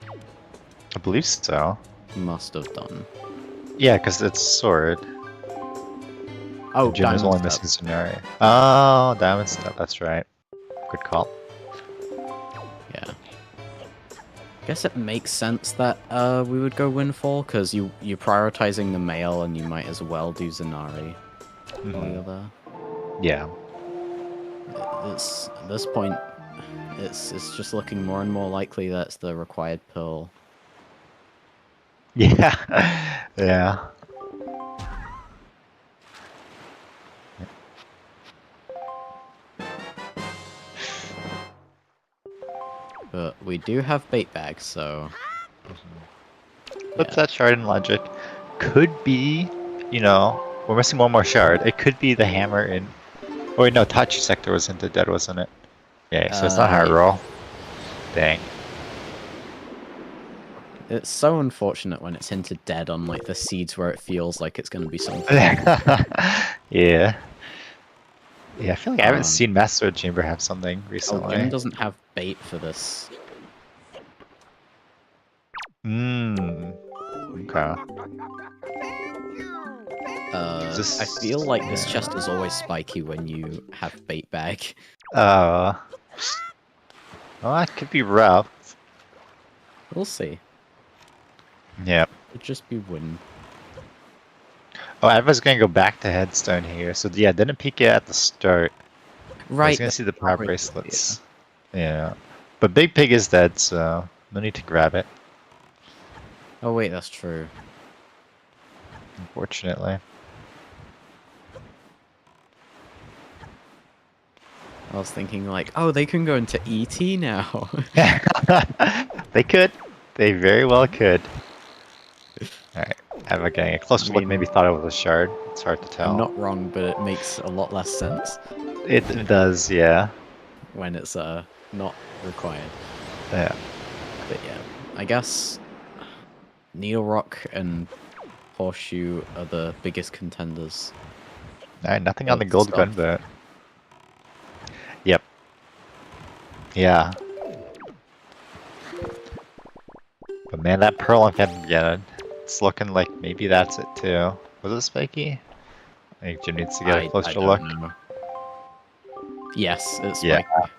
B: I believe so.
C: Must have done.
B: Yeah, because it's sword.
C: Oh,
B: Jim is only
C: Diamond
B: missing
C: Step.
B: scenario. Oh, Diamond Step. That's right. Good call.
C: Yeah. Guess it makes sense that we would go Windfall, because you're prioritizing the male and you might as well do Zanari while you're there.
B: Yeah.
C: It's, at this point, it's just looking more and more likely that's the required pearl.
B: Yeah. Yeah.
C: But we do have bait bags, so...
B: Put that shard in Logic. Could be, you know, we're missing one more shard. It could be the hammer in. Oh wait, no, Tachi Sector was into dead, wasn't it? Yeah, so it's not hard
C: yeah.
B: roll. Dang.
C: It's so unfortunate when it's hinted dead on like the seeds where it feels like it's going to be something.
B: Yeah. Yeah, I feel like I haven't seen Master Chamber have something
C: Oh,
B: recently.
C: Jim doesn't have bait for this.
B: Okay.
C: I feel like this chest is always spiky when you have bait bag.
B: Well, that could be rough.
C: We'll see.
B: Yep.
C: It'd just be win.
B: Oh, I was gonna go back to Headstone here. So yeah, didn't peek it at the start.
C: Right.
B: I was gonna see the power bracelets. Yeah. But Big Pig is dead, so no need to grab it.
C: Oh wait, that's true.
B: Unfortunately.
C: I was thinking like, oh, they can go into ET now.
B: They could. They very well could. Alright. I'm getting a closer look. Maybe thought it was a shard. It's hard to tell.
C: I'm not wrong, but it makes a lot less sense.
B: It does, yeah.
C: When it's not required.
B: Yeah.
C: But yeah, I guess Needle Rock and Horseshoe are the biggest contenders.
B: Alright, nothing on the gold gunboat. Yep. Yeah. But man, that pearl on Captain Gannon, it's looking like maybe that's it too. Was it spiky? I think Jim needs to get a closer look.
C: Know. Yes, it's
B: Yeah.
C: spiky.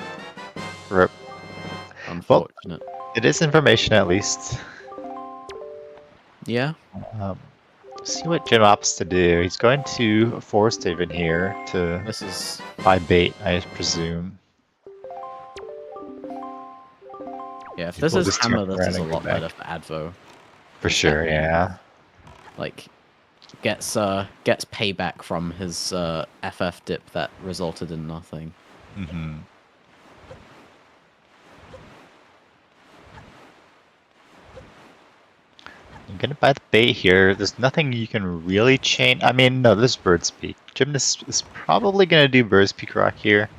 B: Rip.
C: Unfortunate.
B: Well, it is information at least.
C: Yeah.
B: See what Jim opts to do. He's going to Forest Haven here to
C: This is
B: buy bait, I presume.
C: yeah. If this
B: People
C: is
B: just
C: Hammer,
B: turn
C: this is
B: around
C: a
B: and go
C: lot better for Advo.
B: For sure, yeah.
C: Like, gets payback from his FF dip that resulted in nothing.
B: Mm-hmm. I'm gonna buy the bait here. There's nothing you can really chain. I mean, no, there's Bird's Peak. Gymnast is probably gonna do Bird's Peak Rock here.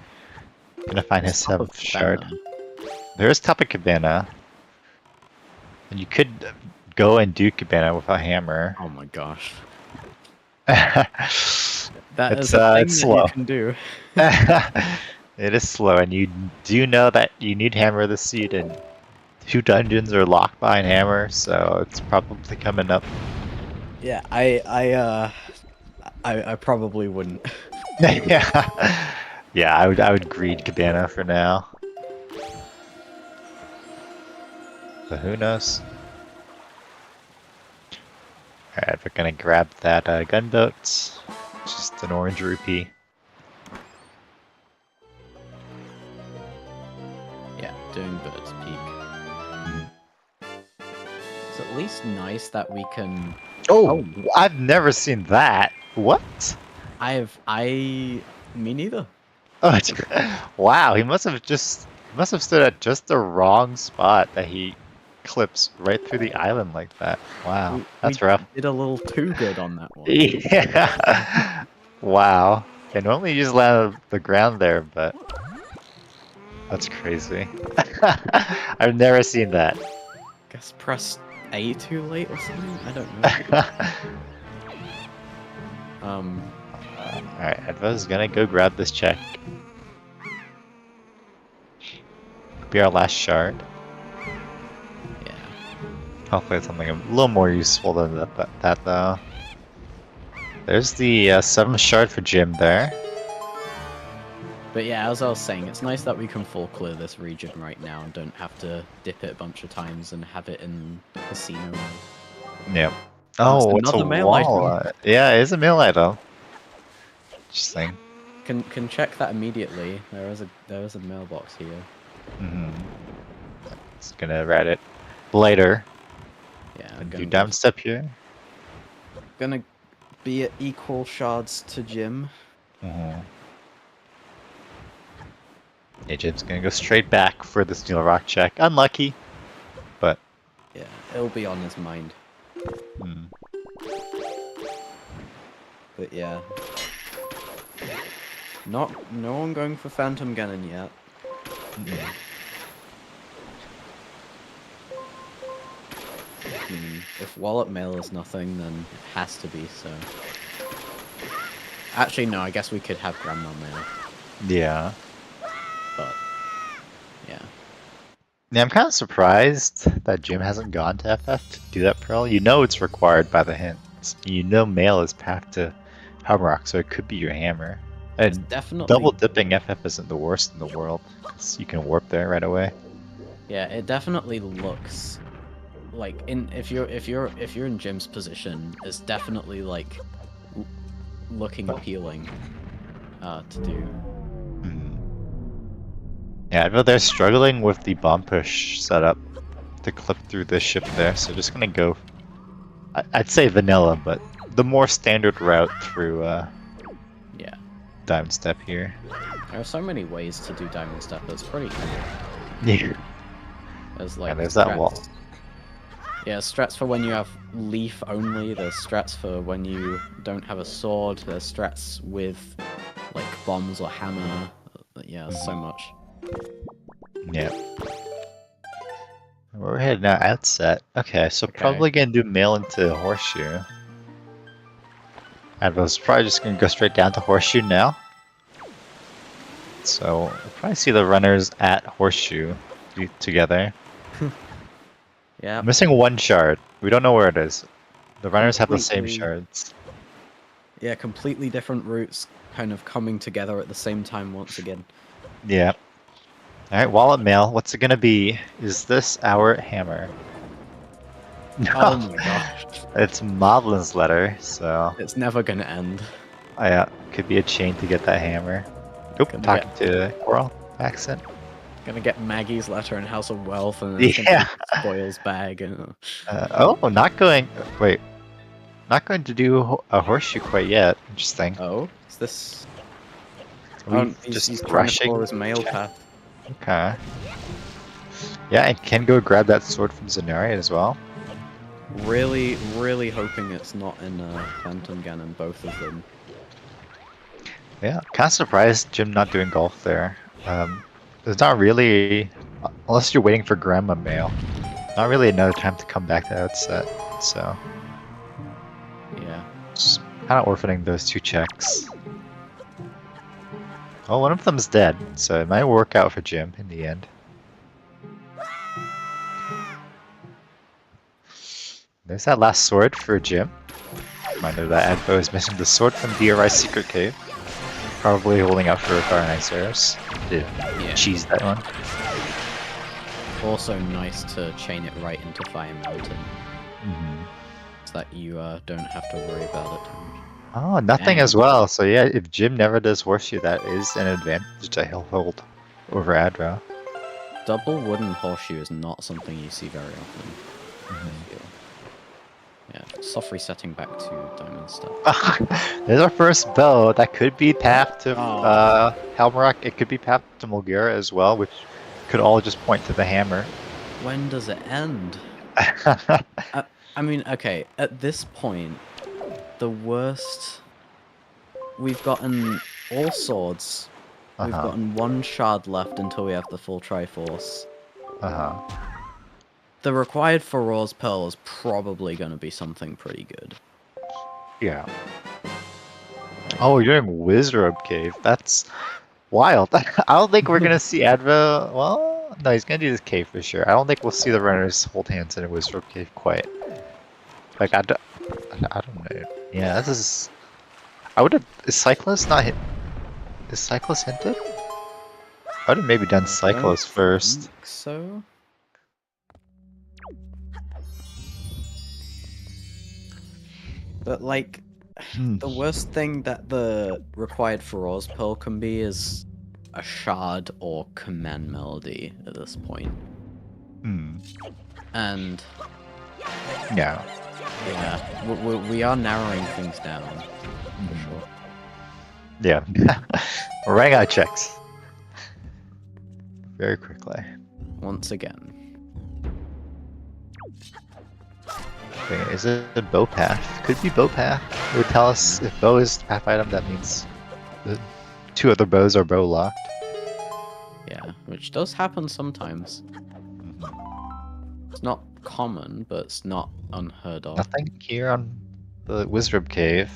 B: Gonna find his 7th shard. There is Top of Cabana. And you could go and do Cabana with a hammer.
C: Oh my gosh.
B: It's
C: Is a thing
B: it's
C: that
B: slow.
C: you can do.
B: It is slow, and you do know that you need Hammer of the Seed, and 2 dungeons are locked behind Hammer, so it's probably coming up.
C: Yeah, I probably wouldn't.
B: Yeah, yeah, I would greed Cabana for now. But who knows? Alright, we're gonna grab that gunboat. Just an orange rupee.
C: Yeah, doing Bird's Peak. It's at least it's nice that we can.
B: Oh, I've never seen that. What?
C: Me neither.
B: Oh, wow, he must have stood at just the wrong spot that he clips right through the island like that. Wow, that's rough.
C: Did a little too good on that one.
B: Yeah. Wow. Okay, normally you just land on the ground there, but that's crazy. I've never seen that.
C: Guess press A too late or something. I don't know.
B: Alright, Advo's gonna go grab this check. Could be our last shard.
C: Yeah.
B: Hopefully it's something a little more useful than that though. There's the 7th shard for Jim there.
C: But yeah, as I was saying, it's nice that we can full clear this region right now and don't have to dip it a bunch of times and have it in the casino.
B: Yep. Oh, it's a
C: another mail
B: wall.
C: item.
B: Yeah, it is a mail item. Interesting.
C: Can check that immediately. There is a mailbox here.
B: It's gonna read it later.
C: Yeah,
B: Do down step here.
C: Gonna be at equal shards to Jim.
B: Yeah, Jim's gonna go straight back for the steel rock check. Unlucky, but
C: yeah, it'll be on his mind. But yeah, no one going for Phantom Ganon yet. If wallet mail is nothing, then it has to be so. Actually, no. I guess we could have grandma mail.
B: yeah.
C: But yeah.
B: Yeah, I'm kind of surprised that Jim hasn't gone to FF to do that pearl. You know it's required by the hints. You know mail is packed to Hamrock, so it could be your hammer.
C: It's
B: And
C: definitely
B: double dipping FF isn't the worst in the world, because you can warp there right away.
C: Yeah, it definitely looks like if you're in Jim's position, it's definitely like looking appealing to do.
B: Yeah, but they're struggling with the bomb push setup to clip through this ship there, so just gonna go. I'd say vanilla, but the more standard route through
C: Yeah.
B: Diamond Step here.
C: There are so many ways to do Diamond Step. It's pretty cool.
B: Yeah.
C: There's like
B: There's that wall.
C: Yeah, strats for when you have leaf only. There's strats for when you don't have a sword. There's strats with like bombs or hammer. Yeah, so much.
B: Yeah. We're heading out outset. Okay, so probably gonna do mail into Horseshoe. I was probably just gonna go straight down to Horseshoe now. So we'll probably see the runners at Horseshoe together.
C: Yeah.
B: Missing one shard. We don't know where it is. The runners have the same
C: Completely-
B: shards.
C: Yeah, completely different routes kind of coming together at the same time once again.
B: Yeah. Alright, wallet mail. What's it gonna be? Is this our hammer? No.
C: Oh my gosh.
B: It's Maudlin's letter, so
C: It's never gonna end.
B: yeah, could be a chain to get that hammer. Oop,
C: Gonna
B: talking to Coral accent.
C: Gonna get Maggie's letter in House of Wealth and then it's gonna
B: Yeah.
C: be Spoils bag and
B: Oh, not going. Wait, not going to do a horseshoe quite yet. Interesting.
C: oh, is this?
B: Are we
C: He's
B: just
C: trying to
B: rushing?
C: explore his mail path.
B: Okay. Yeah, and can go grab that sword from Zenarian as well.
C: Really, really hoping it's not in Phantom Ganon, both of them.
B: Yeah, kind of surprised Jim not doing golf there. There's not really, unless you're waiting for Grandma Mail, not really another time to come back to outset. So,
C: Yeah.
B: just kind of orphaning those two checks. Well, one of them's dead, so it might work out for Jim in the end. There's that last sword for Jim. Reminder that Advo is missing the sword from DRI's secret cave. Probably holding out for Garniceros to cheese that one.
C: Also nice to chain it right into Fire Mountain, so that you don't have to worry about it.
B: Oh, nothing as well. So yeah, if Jim never does horseshoe, that is an advantage that he'll hold over Advo.
C: Double wooden horseshoe is not something you see very often. I feel. soft resetting back to diamond stuff.
B: There's our first bow. That could be path to
C: Oh.
B: Helmrock. It could be path to Mulgura as well, which could all just point to the hammer.
C: When does it end? I mean, okay, at this point, the worst... We've gotten all swords. We've gotten one shard left until we have the full Triforce. The required for Raw's Pearl is probably going to be something pretty good.
B: Yeah. Oh, you're doing Wizard Cave. That's wild. I don't think we're gonna see Advo. Well, no, he's gonna do this cave for sure. I don't think we'll see the runners hold hands in a Wizard Cave quite. Like I don't know. Yeah, this is. I would have. Is Cyclist not hit? Is Cyclist hinted? I would have maybe done Cyclist first.
C: Think so. But like, the worst thing that the required for Raw's Pearl can be is a shard or command melody at this point. And
B: yeah,
C: we are narrowing things down for sure.
B: Yeah, we're running out of checks very quickly.
C: Once again.
B: Okay, is it a bow path? Could be bow path. It would tell us if bow is the path item. That means the 2 other bows are bow locked.
C: Yeah, which does happen sometimes. It's not common, but it's not unheard of.
B: Nothing here on the Wizard Cave.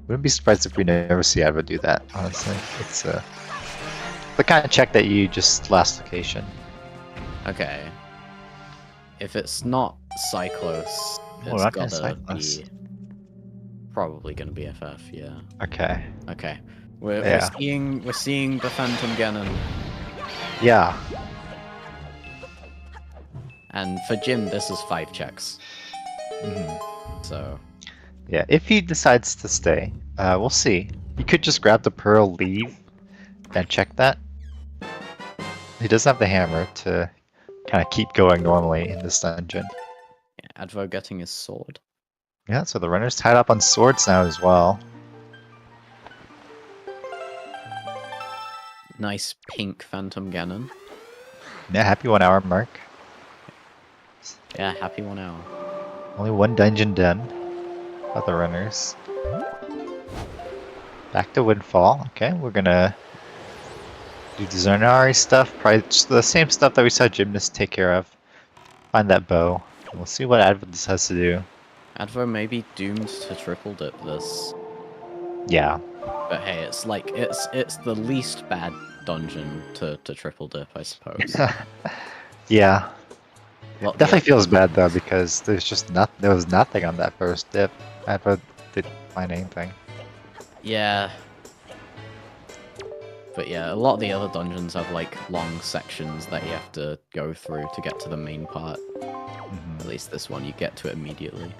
B: Wouldn't be surprised if we never see Advo do that, honestly. It's the kind of check that you just last location.
C: Okay. If it's not Cyclos, it's gotta be probably gonna be FF, yeah.
B: Okay.
C: Okay. We're seeing the Phantom Ganon.
B: Yeah.
C: And for Jim, this is 5 checks. So.
B: Yeah, if he decides to stay, we'll see. He could just grab the pearl, leave, and check that. He doesn't have the hammer to kind of keep going normally in this dungeon.
C: Yeah, Advo getting his sword.
B: Yeah, so the runner's tied up on swords now as well.
C: Nice pink Phantom Ganon.
B: Yeah, happy 1 hour mark.
C: Yeah, happy 1 hour.
B: Only 1 dungeon done. Other runners. Back to Windfall. Okay, we're gonna do the Zonari stuff. Probably just the same stuff that we saw Gymnast take care of. Find that bow. We'll see what Advo has to do.
C: Advo may be doomed to triple dip this.
B: Yeah.
C: But hey, it's like it's the least bad dungeon to triple dip, I suppose.
B: Yeah.
C: Well,
B: Definitely feels bad though because there's just there was nothing on that first dip. Advo didn't find anything.
C: Yeah. But yeah, a lot of the other dungeons have like long sections that you have to go through to get to the main part. At least this one, you get to it immediately.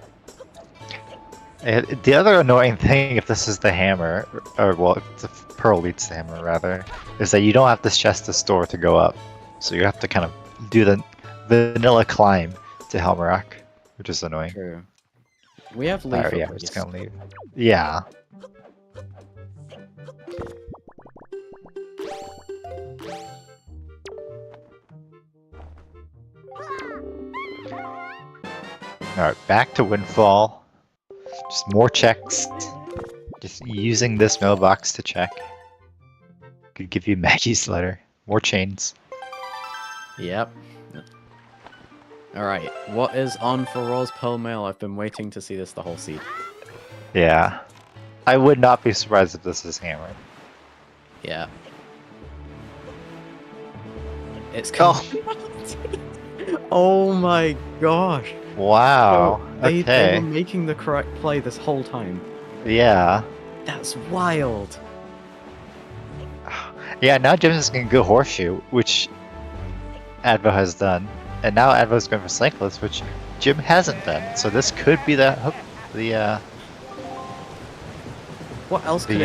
B: The other annoying thing, if this is the hammer, or well, if the pearl leads the hammer rather, is that you don't have this chest to store to go up. So you have to kind of do the vanilla climb to Helmrock, which is annoying.
C: True. We have leaf.
B: Yeah, we're just gonna leave. Yeah. Alright, back to Windfall. Just more checks. Just using this mailbox to check. Could give you Maggie's letter. More chains.
C: Yep. Alright, what is on for Raw's Pearl Mail? I've been waiting to see this the whole seed.
B: Yeah. I would not be surprised if this is hammered.
C: Yeah. It's Oh my gosh!
B: Wow.
C: They
B: Okay.
C: were making the correct play this whole time.
B: Yeah.
C: That's wild.
B: Yeah, now Jim's is going to go Horseshoe, which Advo has done. And now Advo's going for Cyclist, which Jim hasn't done. So this could be the
C: What else could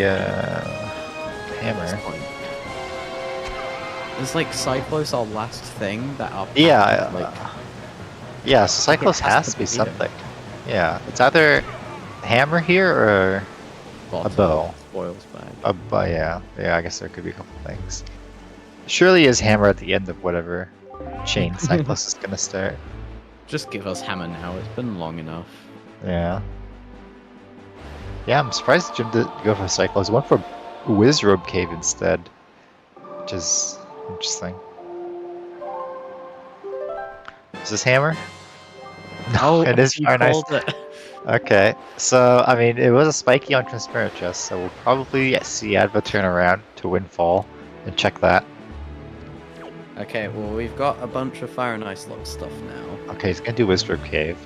B: hammer.
C: Is like Cyclos our last thing that our
B: Yeah,
C: like
B: yeah, so Cyclist
C: has
B: has
C: to
B: to be
C: beat him.
B: something. Yeah, it's either hammer here or a bow.
C: Spoils bag.
B: A bow, yeah. Yeah, I guess there could be a couple things. Surely is hammer at the end of whatever chain Cyclist is gonna start.
C: Just give us hammer now. It's been long enough.
B: Yeah. Yeah, I'm surprised Jim didn't go for Cyclist. He went for Wizrobe Cave instead, which is interesting. Is this hammer?
C: Oh,
B: it is
C: you
B: Fire Nice.
C: called it.
B: Okay, so I mean, it was a spiky on Transparent Chest, so we'll probably see Adva turn around to Windfall and check that.
C: Okay, well, we've got a bunch of Fire and Ice Lock stuff now.
B: Okay, he's gonna do Wizrobe Cave.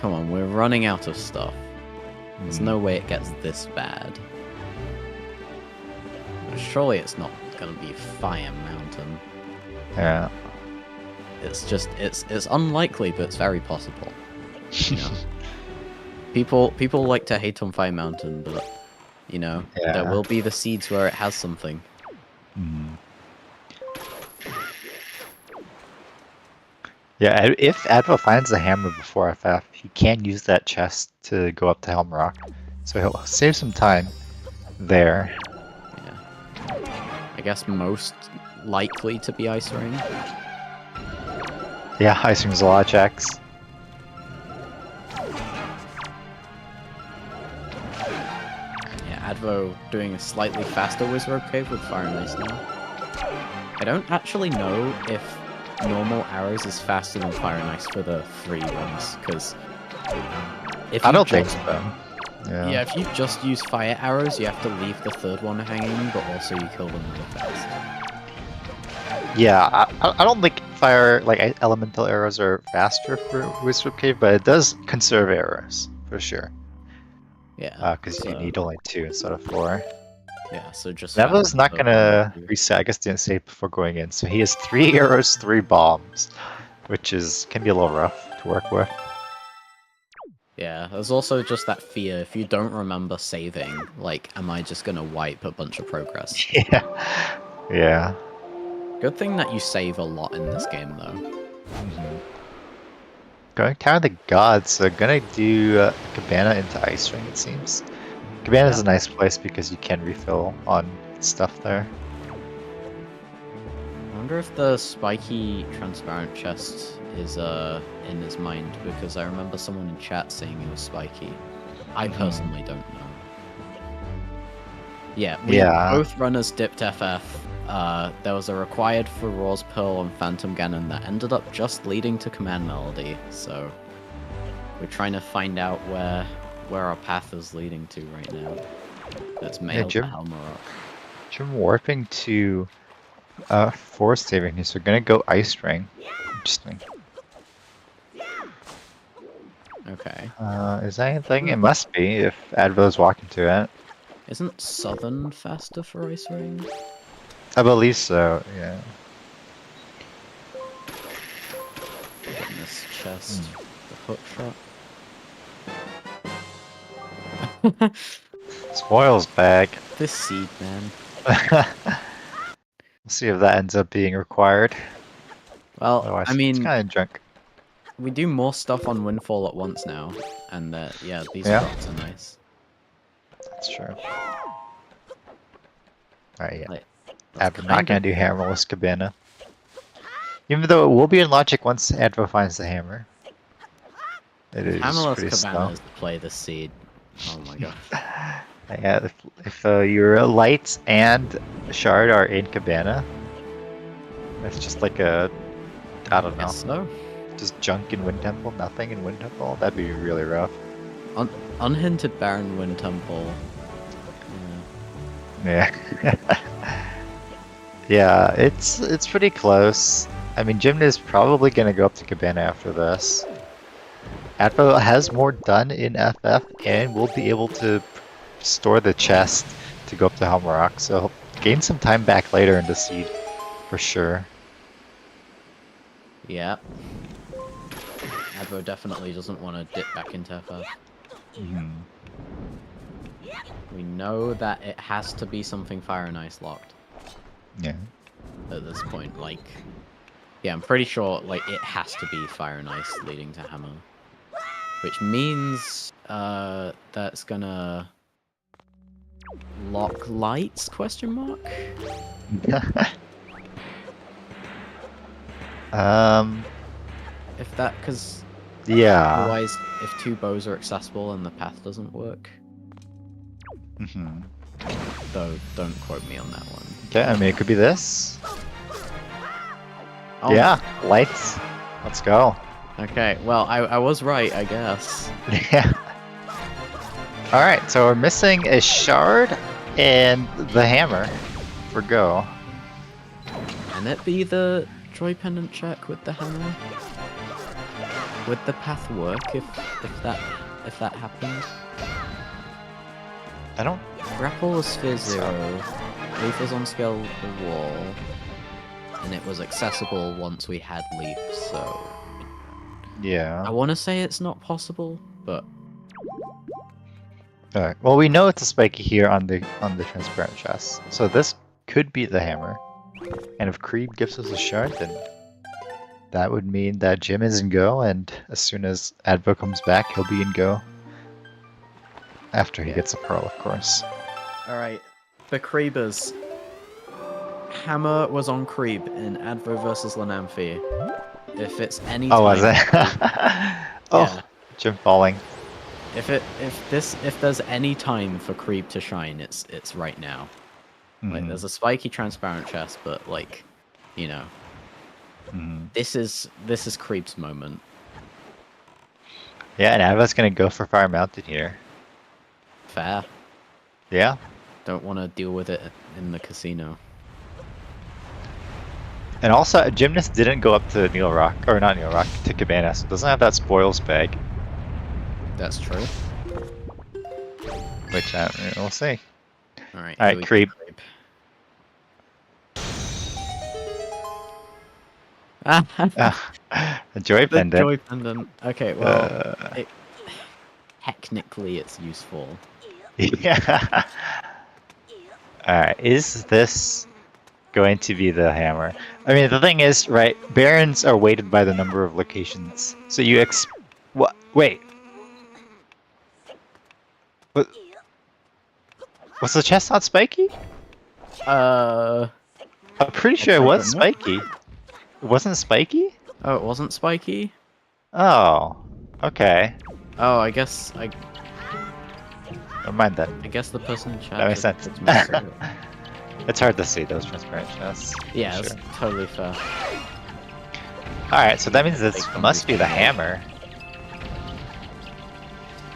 C: Come on, we're running out of stuff. There's no way it gets this bad. Surely it's not gonna be Fire Mountain.
B: Yeah.
C: It's just, it's unlikely, but it's very possible. You know? People like to hate on Fire Mountain, but, you know, there will be the seeds where it has something.
B: Yeah, if Adva finds the hammer before FF, he can use that chest to go up to Helm Rock. So he'll save some time there.
C: Yeah. I guess most likely to be Ice Ring.
B: Yeah, Ice Ring's a lot of checks.
C: Yeah, Advo doing a slightly faster Wizrobe Cave with Fire and Ice now. I don't actually know if normal arrows is faster than Fire and Ice for the 3 ones, because if
B: I don't think so.
C: Yeah, if you just use fire arrows, you have to leave the 3rd one hanging, but also you kill them really fast.
B: Yeah, I don't think fire, like elemental arrows are faster for Wizrobe Cave, but it does conserve arrows, for sure.
C: Yeah.
B: Because you need only 2 instead of 4.
C: Yeah, so just...
B: Nevo's not gonna reset, I guess didn't save before going in, so he has 3 arrows, 3 bombs, which can be a little rough to work with.
C: Yeah, there's also just that fear, if you don't remember saving, like, am I just gonna wipe a bunch of progress?
B: Yeah. Yeah.
C: Good thing that you save a lot in this game, though.
B: Going Tower of the Gods, so gonna do Cabana into Ice Ring, it seems. Cabana's a nice place because you can refill on stuff there.
C: I wonder if the spiky transparent chest is in his mind, because I remember someone in chat saying it was spiky. I personally don't know. Yeah, we both runners dipped FF. There was a required for Raw's Pearl and Phantom Ganon that ended up just leading to Command Melody, so we're trying to find out where our path is leading to right now. That's mailed to Helmarok.
B: Jim warping to Forest Saving here, so we're gonna go Ice Ring. Interesting.
C: Okay.
B: Is that anything? It must be if Advo's walking to it.
C: Isn't Southern faster for Ice Ring?
B: I believe so, yeah.
C: In this chest, the hook shot.
B: Spoils bag.
C: This seed, man.
B: We'll see if that ends up being required.
C: Well,
B: otherwise,
C: I mean,
B: it's kind of junk.
C: We do more stuff on Windfall at once now, and yeah, these drops are nice.
B: That's true. Alright, yeah.
C: Like,
B: I'm not gonna do Hammerless Cabana. Even though it will be in logic once Advo finds the hammer. It is
C: Hammerless
B: pretty
C: Cabana
B: slow.
C: is the play this seed. Oh my god.
B: Yeah, if your lights and shard are in Cabana, that's just like a, I don't know,
C: So?
B: just junk in Wind Temple, nothing in Wind Temple. That'd be really rough.
C: Unhinted Baron Wind Temple.
B: Yeah. Yeah, it's pretty close. I mean, Jim is probably gonna go up to Cabana after this. Advo has more done in FF and will be able to store the chest to go up to Helmarok, so he'll gain some time back later in the seed, for sure.
C: Yeah. Advo definitely doesn't want to dip back into FF. We know that it has to be something Fire and Ice locked.
B: Yeah.
C: At this point, like, Yeah, I'm pretty sure like it has to be Fire and Ice leading to Hammer. Which means that's gonna lock lights, question mark? If that, because
B: Yeah.
C: otherwise, if two bows are accessible and the path doesn't work, though, don't quote me on that one.
B: Okay, I mean, it could be this.
C: Oh,
B: Yeah, lights. Let's go.
C: Okay, well, I was right, I guess.
B: Yeah. Alright, so we're missing a shard and the hammer for go.
C: Can it be the joy pendant check with the hammer? Would the path work if that happened?
B: I don't.
C: Grapple was sphere 0, leaf was on scale the wall, and it was accessible once we had leaf, so...
B: Yeah.
C: I want to say it's not possible, but...
B: Alright. Well, we know it's a spiky here on the transparent chest, so this could be the hammer. And if Creed gives us a shard, then that would mean that Jim is in go, and as soon as Advo comes back, he'll be in go. After he gets a pearl, of course.
C: Alright, the Creebers. Hammer was on Creeb in Advo versus Lanamphy. If it's any time...
B: Oh, was it? Oh,
C: Yeah.
B: Jim falling.
C: If there's any time for Creep to shine, it's right now. Like there's a spiky transparent chest, but like, you know, this is Creep's moment.
B: Yeah, and Advo's gonna go for Fire Mountain here.
C: Fair.
B: Yeah.
C: Don't want to deal with it in the casino.
B: And also, Gymnast didn't go up to Neil Rock, or not Neil Rock, to Cabana, so it doesn't have that spoils bag.
C: That's true.
B: Which, we'll see.
C: Alright,
B: Alright, Creep. The Joy
C: The
B: Pendant.
C: joy pendant. Okay, well, technically it's useful.
B: Yeah. Alright, is this going to be the hammer? I mean, the thing is, right, Barons are weighted by the number of locations. So you what? Wait. What? Was the chest not spiky? I'm pretty sure it was spiky. It wasn't spiky?
C: Oh, it wasn't spiky?
B: Oh, okay.
C: Oh, I guess
B: Never mind that.
C: I guess the person in chat.
B: That makes sense.
C: is missing it.
B: It's hard to see those transparent chests.
C: Yeah,
B: Sure.
C: that's totally fair.
B: Alright, so that means this must be the hammer.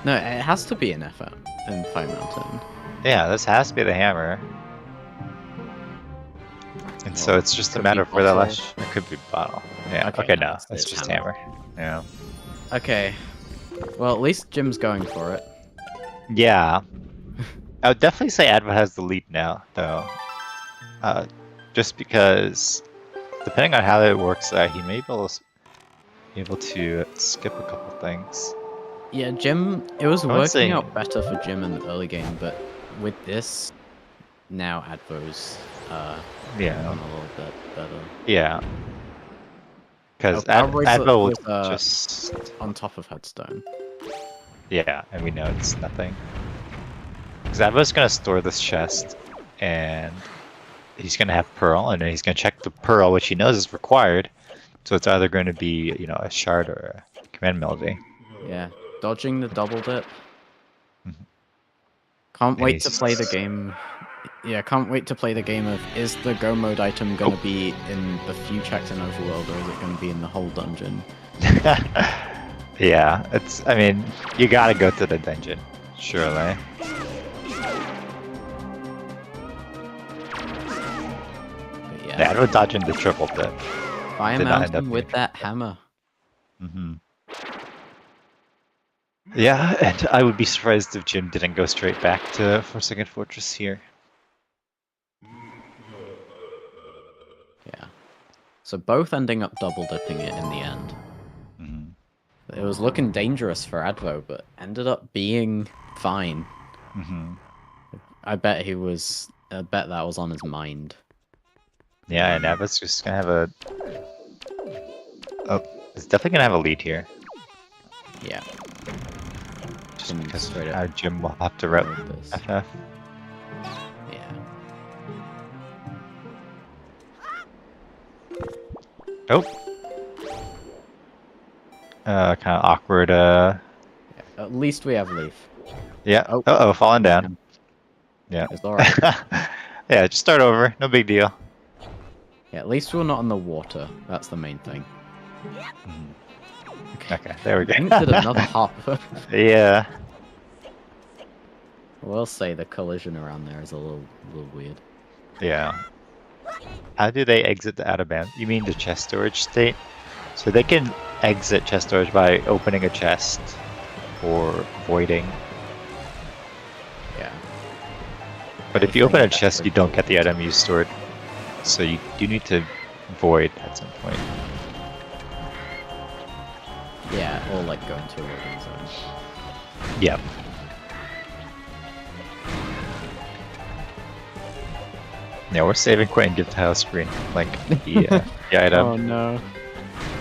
C: No, it has to be an FM in Fire Mountain.
B: Yeah, this has to be the hammer. And so it's just a
C: could
B: matter
C: be
B: of where that
C: bottle.
B: last... It could be bottle. Yeah,
C: Okay,
B: okay,
C: no,
B: no,
C: it's
B: it's just
C: hammer.
B: hammer. Yeah.
C: Okay. Well, at least Jim's going for it.
B: Yeah. I would definitely say Advo has the lead now, though. Just because, depending on how it works out, he may be able to skip a couple things.
C: Yeah, Jim, it was
B: I would
C: working
B: say-
C: out better for Jim in the early game, but with this, now Advo's
B: Yeah.
C: done a little bit better.
B: Yeah. Because
C: Cowboys
B: Advo will
C: was,
B: just...
C: On top of Headstone.
B: Yeah, and we know it's nothing. Because Advo's gonna store this chest, and he's gonna have Pearl, and then he's gonna check the Pearl, which he knows is required. So it's either going to be, you know, a shard or a command melody.
C: Yeah, dodging the double dip.
B: Mhm.
C: Can't wait to
B: Ace.
C: play the game. Yeah, can't wait to play the game of, is the Go mode item gonna be in the few checks in Overworld, or is it gonna be in the whole dungeon?
B: Yeah, I mean, you gotta go to the dungeon, surely.
C: But yeah,
B: Yeah, I would dodge into triple dip.
C: Fire
B: did not end
C: Mountain
B: up
C: with
B: being
C: that hammer.
B: Yeah, and I would be surprised if Jim didn't go straight back to Forsaken Fortress here.
C: Yeah. So both ending up double dipping it in the end. It was looking dangerous for Advo, but ended up being fine. I bet that was on his mind.
B: Yeah, and Advo's just gonna have a Oh, it's definitely gonna have a lead here.
C: Yeah.
B: Just
C: Can
B: because
C: straight up
B: our gym will have to rep
C: avoid this.
B: FF.
C: Yeah.
B: Oh. Kind of awkward.
C: At least we have Leaf.
B: Yeah.
C: Oh.
B: Uh-oh, falling down. Yeah.
C: It's alright.
B: Yeah, just start over. No big deal.
C: Yeah, at least we're not in the water. That's the main thing.
B: Okay, there we go.
C: Link did another hop.
B: Yeah.
C: We'll say the collision around there is a little weird.
B: Yeah. How do they exit the out of bounds? You mean the chest storage state? So they can exit chest storage by opening a chest or voiding.
C: Yeah.
B: But if you open a chest, you don't get the item you stored. So you do need to void at some point.
C: Yeah, or like go into a loading zone.
B: Yep. Yeah, we're saving quite a good tile screen, like the item.
C: Oh no.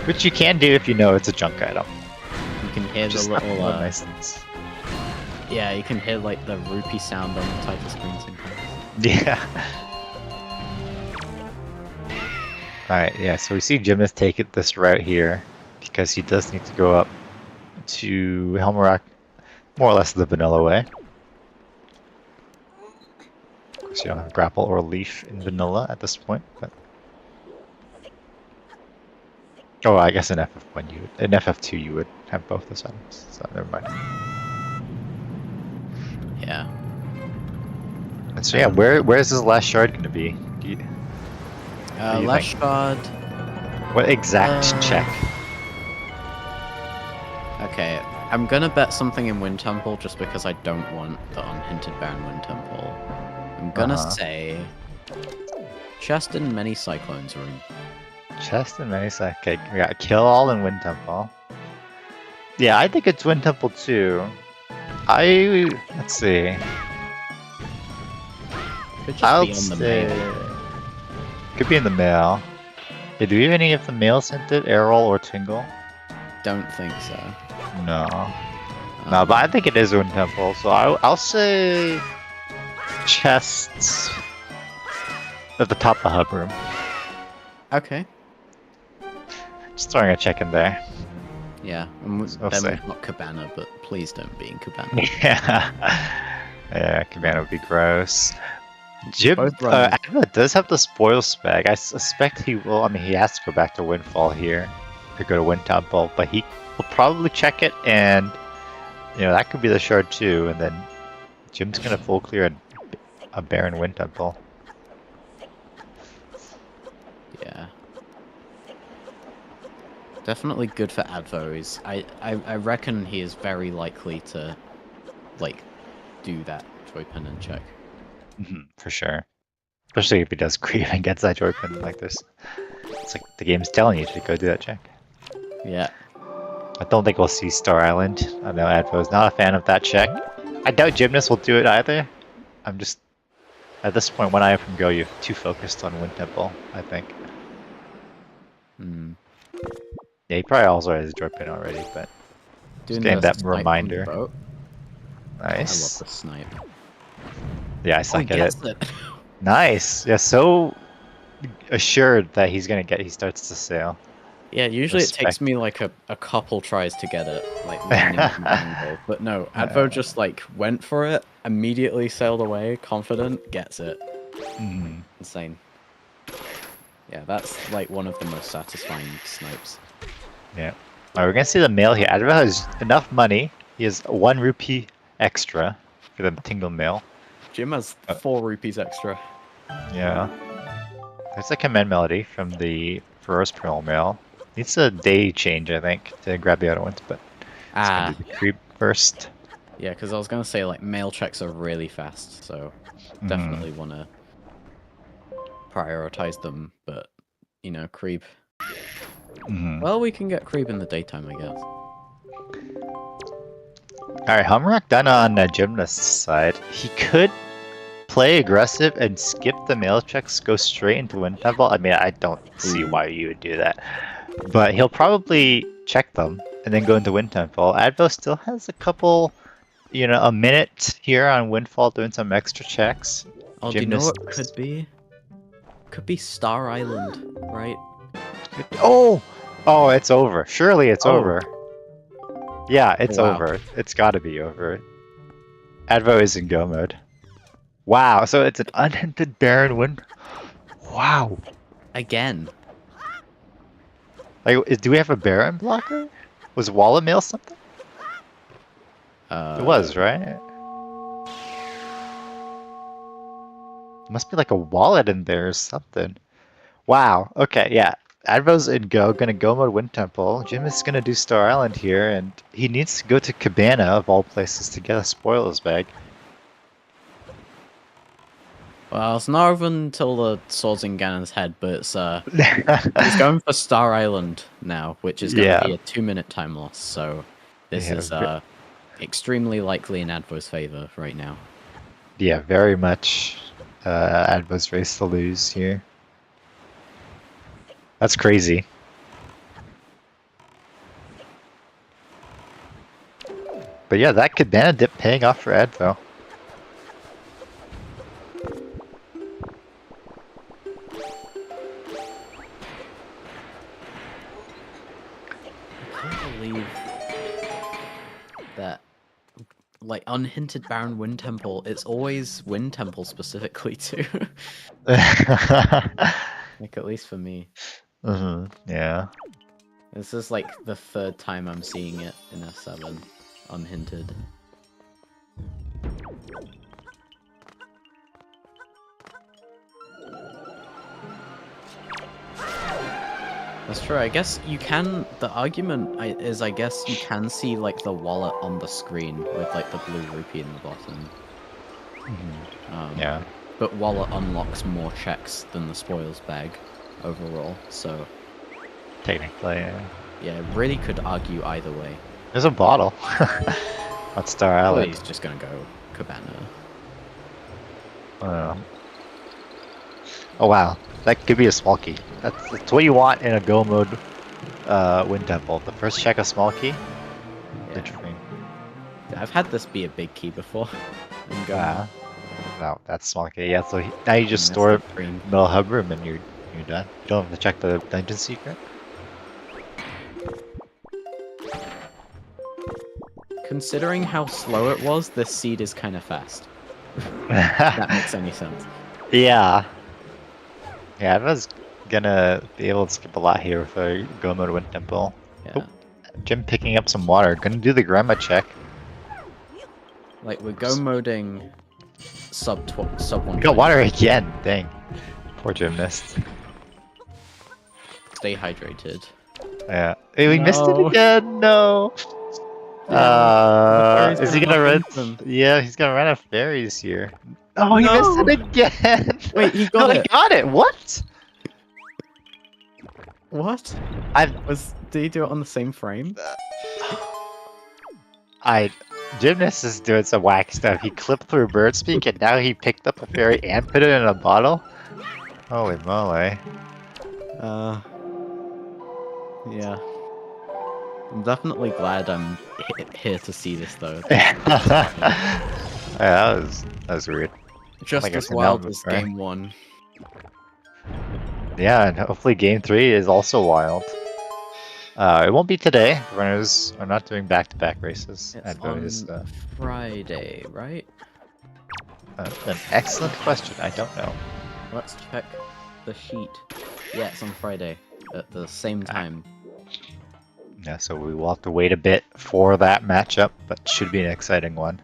B: Which you can do if you know it's a junk item.
C: You can hear
B: Just
C: the little
B: license.
C: yeah, you can hear like the rupee sound on the title screen sometimes.
B: Yeah. Alright, yeah, so we see Gymnast take it this route here because he does need to go up to Helmarock more or less the vanilla way. Of course, you don't have grapple or leaf in vanilla at this point, but. Oh, I guess in FF1 in FF2 you would have both those items, so never mind.
C: Yeah.
B: And so yeah, where's his last shard gonna be? Do you
C: Last shard.
B: What exact check?
C: Okay, I'm gonna bet something in Wind Temple just because I don't want the unhinted Baron Wind Temple. I'm gonna say chest in many cyclones room.
B: Chest and many side. Okay, we got Kill All and Wind Temple. Yeah, I think it's Wind Temple too. Let's see.
C: Could just
B: I'll
C: be on the
B: say
C: mail.
B: could be in the mail. Yeah, do we have any of the mails hinted? Errol or Tingle?
C: Don't think so.
B: No. No, but I think it is Wind Temple, so I'll say chests at the top of the hub room.
C: Okay.
B: Just throwing a check in there.
C: Yeah, and
B: I'll
C: then
B: say.
C: we've got Cabana, but please don't be in Cabana.
B: Yeah. Yeah, Cabana would be gross. Jim
C: Both runs.
B: Adva does have the spoil spec. I suspect he will. I mean, he has to go back to Windfall here to go to Wind Temple, but he will probably check it, and that could be the shard too. And then Jim's gonna full clear a Baron Wind Temple.
C: Yeah. Definitely good for Advo. I reckon he is very likely to, like, do that joy pendant check.
B: For sure. Especially if he does creep and gets that joy pendant like this. It's like the game's telling you to go do that check.
C: Yeah.
B: I don't think we'll see Star Island. I know Advo is not a fan of that check. I doubt Gymnast will do it either. I'm just, at this point, one eye from Go, you're too focused on Wind Temple, I think. Yeah, he probably also has Joy Pin already, but
C: Doing
B: getting
C: the
B: that
C: snipe on the
B: reminder.
C: boat.
B: Nice.
C: I love the snipe.
B: Yeah, I
C: Oh, he
B: suck at
C: gets
B: it.
C: it.
B: Nice. Yeah, so assured that he's gonna get. He starts to sail.
C: Yeah, usually it takes
B: Respect.
C: me like a couple tries to get it, like landing on the angle. But no, Advo just like went for it, immediately sailed away, confident, gets it. Insane. Yeah, that's like one of the most satisfying snipes.
B: Yeah. Alright, we're gonna see the mail here. Advo has enough money. He has 1 rupee extra for the Tingle mail.
C: Jim has 4 rupees extra.
B: Yeah. There's a command melody from the Ferocious Pearl mail. Needs a day change, I think, to grab the other ones, but it's gonna do the creep first.
C: Yeah, because I was gonna say like mail checks are really fast, so definitely want to prioritize them. But creep. Well, we can get creep in the daytime, I guess.
B: Alright, Humrock done on Gymnast's side. He could play aggressive and skip the mail checks, go straight into Wind Temple. I mean, I don't see why you would do that. but he'll probably check them and then go into Wind Temple. Advo still has a couple, a minute here on Windfall doing some extra checks.
C: Oh, do you know what could be? Could be Star Island, right?
B: Oh! Oh, it's over. Surely it's
C: Oh.
B: over. Yeah, it's
C: Wow.
B: over. It's gotta be over. Advo is in go mode. Wow, so it's an unhinted Baron win. Wow.
C: Again.
B: Like, do we have a Baron blocker? Was Walla Mail something? It was, right? Must be like a wallet in there or something. Wow. Okay, yeah. Advo's in go, gonna go mode Wind Temple. Jim is gonna do Star Island here, and he needs to go to Cabana, of all places, to get a spoils bag.
C: Well, it's not over until the sword's in Ganon's head, but it's he's going for Star Island now, which is going to be a 2-minute time loss. So this is extremely likely in Advo's favor right now.
B: Yeah, very much Advo's race to lose here. That's crazy. But yeah, that Cabana dip paying off for Advo.
C: I can't believe that, like, unhinted Baron Wind Temple, it's always Wind Temple specifically too. Like, at least for me.
B: Yeah.
C: This is like the 3rd time I'm seeing it in S7, unhinted. That's true. I guess you can. The argument is, I guess you can see like the wallet on the screen with like the blue rupee in the bottom.
B: Yeah.
C: But wallet unlocks more checks than the spoils bag overall. So
B: Technically,
C: yeah, really could argue either way.
B: there's a bottle on Star
C: Well,
B: Island.
C: he's just gonna go Cabana.
B: Oh wow, that could be a small key. That's what you want in a go mode Wind Temple. The first check a small key.
C: Yeah. I've had this be a big key before.
B: No, that's small key. Yeah, so now you just store it in the middle hub room and you're done. You don't have to check the dungeon secret.
C: Considering how slow it was, this seed is kind of fast. That makes any sense.
B: Yeah. Yeah, I was gonna be able to skip a lot here with a go mode Wind Temple.
C: Yeah.
B: Oh, Jim picking up some water. Gonna do the grandma check.
C: Like, we're go moding sub 1.
B: Got water again. Dang. Poor gymnast.
C: Stay hydrated.
B: Yeah. Hey, we missed it
C: No.
B: again. No.
C: Yeah,
B: Is he gonna run?
C: them.
B: Yeah, he's gonna run out of fairies here. Oh, he
C: No.
B: missed it again.
C: Wait, he
B: No,
C: got
B: he
C: it.
B: got it. What?
C: What? Did he do it on the same frame?
B: Gymnast is doing some whack stuff. He clipped through bird speak and now he picked up a fairy and put it in a bottle. Holy moly.
C: Yeah. I'm definitely glad I'm here to see this though.
B: Yeah, that was weird.
C: Just
B: Like I
C: as
B: said,
C: wild
B: that
C: as
B: was right.
C: game 1.
B: Yeah, and hopefully game 3 is also wild. It won't be today. The runners are not doing back-to-back races.
C: It's on Friday, right?
B: An excellent question. I don't know.
C: Let's check the sheet. Yeah, it's on Friday at the same time.
B: Yeah, so we will have to wait a bit for that matchup, but should be an exciting one.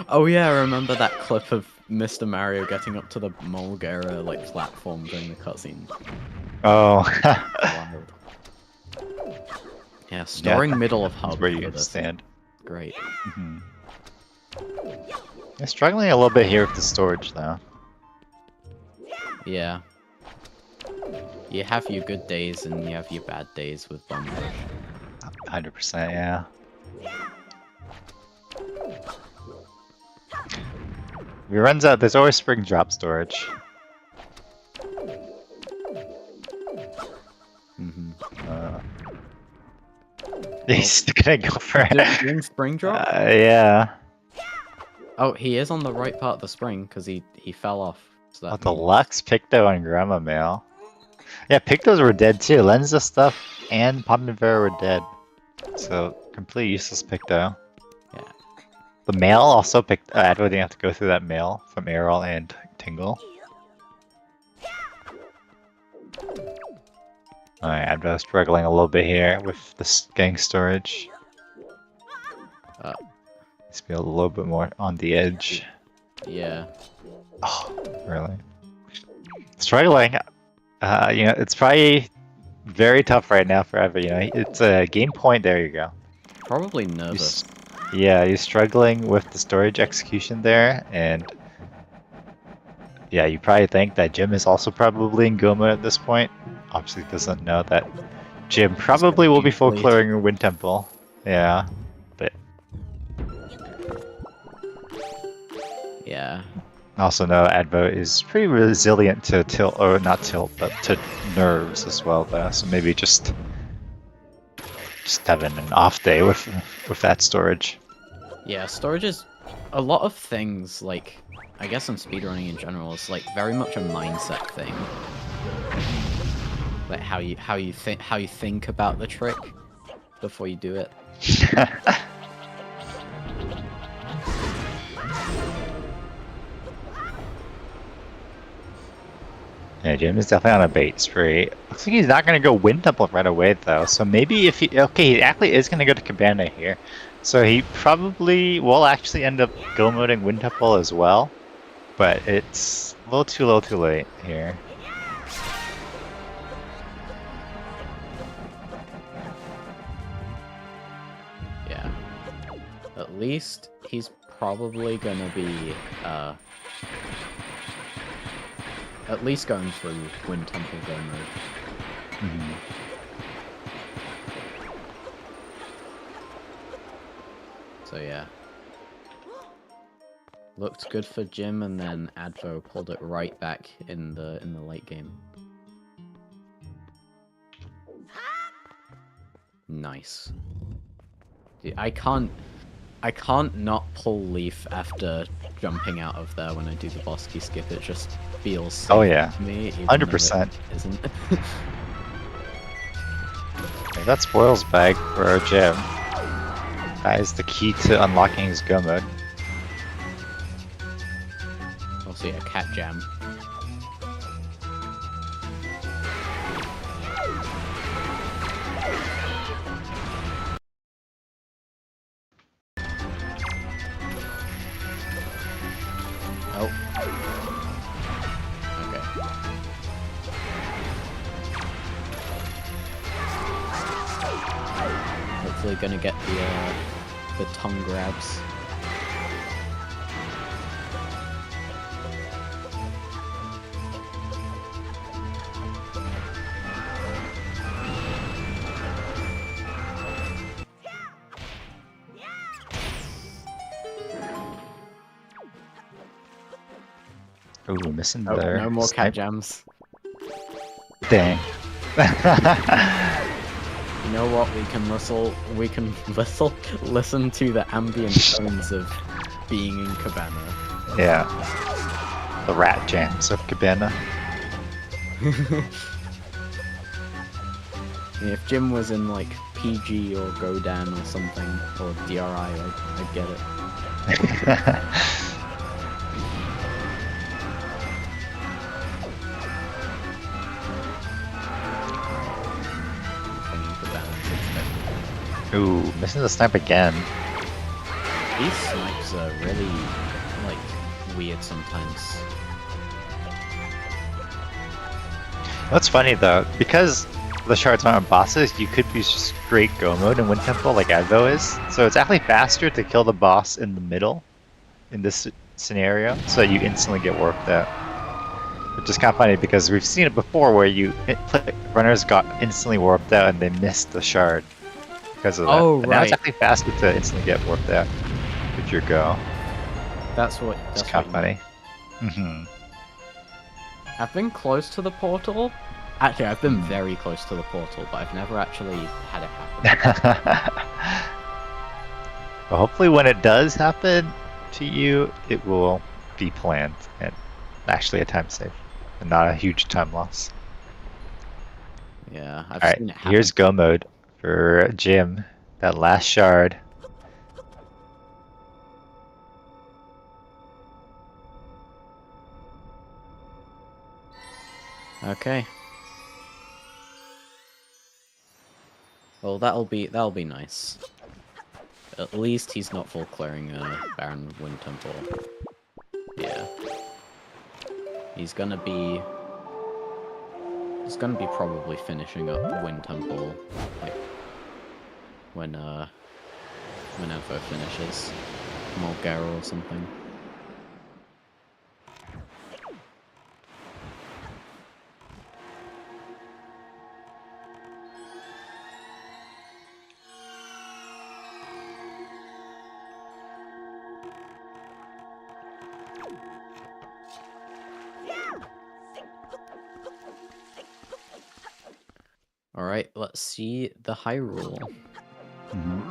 C: Oh yeah, I remember that clip of Mr. Mario getting up to the Mulgera like platform during the cutscene.
B: Oh.
C: Wild. Yeah, storing middle of hub.
B: Where you
C: for this.
B: stand.
C: Great.
B: Yeah, struggling a little bit here with the storage now.
C: Yeah. You have your good days and you have your bad days with Bum Push.
B: 100%, yeah. If it runs out, there's always spring drop storage.
C: Mm-hmm.
B: He's gonna go for it.
C: Doing spring drop?
B: Yeah.
C: Oh, he is on the right part of the spring because he fell off. So that
B: Oh,
C: means-
B: Deluxe, Picto, and Grandma Mail. Yeah, Pictos were dead too. Lenza stuff and Pomnivera were dead. So, completely useless Picto.
C: Yeah.
B: The mail also picked. I didn't have to go through that mail from Errol and Tingle. Alright, I'm just struggling a little bit here with this gang storage. Needs to be a little bit more on the edge.
C: Yeah.
B: Oh, really? Struggling. You know, it's probably very tough right now for Ever. You know, it's a game point. There you go.
C: Probably nervous.
B: Yeah, you're struggling with the storage execution there, and yeah, you probably think that Jim is also probably in go mode at this point. Obviously, doesn't know that Jim probably will be full clearing a Wind Temple. Yeah, but
C: Yeah.
B: also know Advo is pretty resilient to tilt, or not tilt, but to nerves as well, though. So maybe just having an off day with that storage.
C: Yeah, storage is a lot of things, like, I guess in speedrunning in general, is like very much a mindset thing. Like how you think about the trick before you do it.
B: Yeah, Jim is definitely on a bait spree. Looks like he's not going to go Wind Temple right away, though. So maybe if he... Okay, he actually is going to go to Cabana here. So he probably will actually end up go moding Wind Temple as well. But it's a little too late here.
C: Yeah. At least he's probably gonna be, at least going through Wind Temple go mode.
B: Mm-hmm.
C: So yeah. Looked good for Jim, and then Advo pulled it right back in the late game. Nice. Dude, I can't not pull Leaf after jumping out of there when I do the boss key skip. It just feels safe
B: Oh, yeah.
C: to me. even
B: 100%.
C: though it isn't.
B: Okay, that spoils bag for our Jim. That is the key to unlocking his go mode.
C: Also, yeah, cat jam. Oh. Okay. Hopefully gonna get the tongue grabs.
B: Ooh, missing
C: Oh,
B: there.
C: no more cat jams.
B: Dang.
C: You know what? We can listen to the ambient tones of being in Cabana.
B: Yeah. The rat jams of Cabana.
C: If Jim was in like PG or Godan or something, or DRI, I'd get it.
B: Ooh, missing the snipe again.
C: These snipes are really, like, weird sometimes.
B: What's funny though, because the shards aren't bosses, you could be just straight go mode in Wind Temple like Advo is. So it's actually faster to kill the boss in the middle in this scenario, so that you instantly get warped out. Which is kind of funny because we've seen it before where runners got instantly warped out and they missed the shard because of that.
C: Oh,
B: But now it's
C: right.
B: actually faster to instantly get warped out with your go.
C: That's what.
B: It's
C: That's
B: kind of
C: what you
B: funny. Mm-hmm.
C: I've been close to the portal. Actually, I've been very close to the portal, but I've never actually had it happen.
B: Well, hopefully when it does happen to you, it will be planned and actually a time save, and not a huge time loss.
C: Yeah, I've
B: Alright,
C: seen it happen.
B: here's go mode for Jim. That last shard.
C: Okay. Well, that'll be nice. At least he's not full clearing a Barren Wind Temple. Yeah. He's gonna be probably finishing up Wind Temple, like when Evo finishes, Mulgaro or something. Alright, let's see the Hyrule.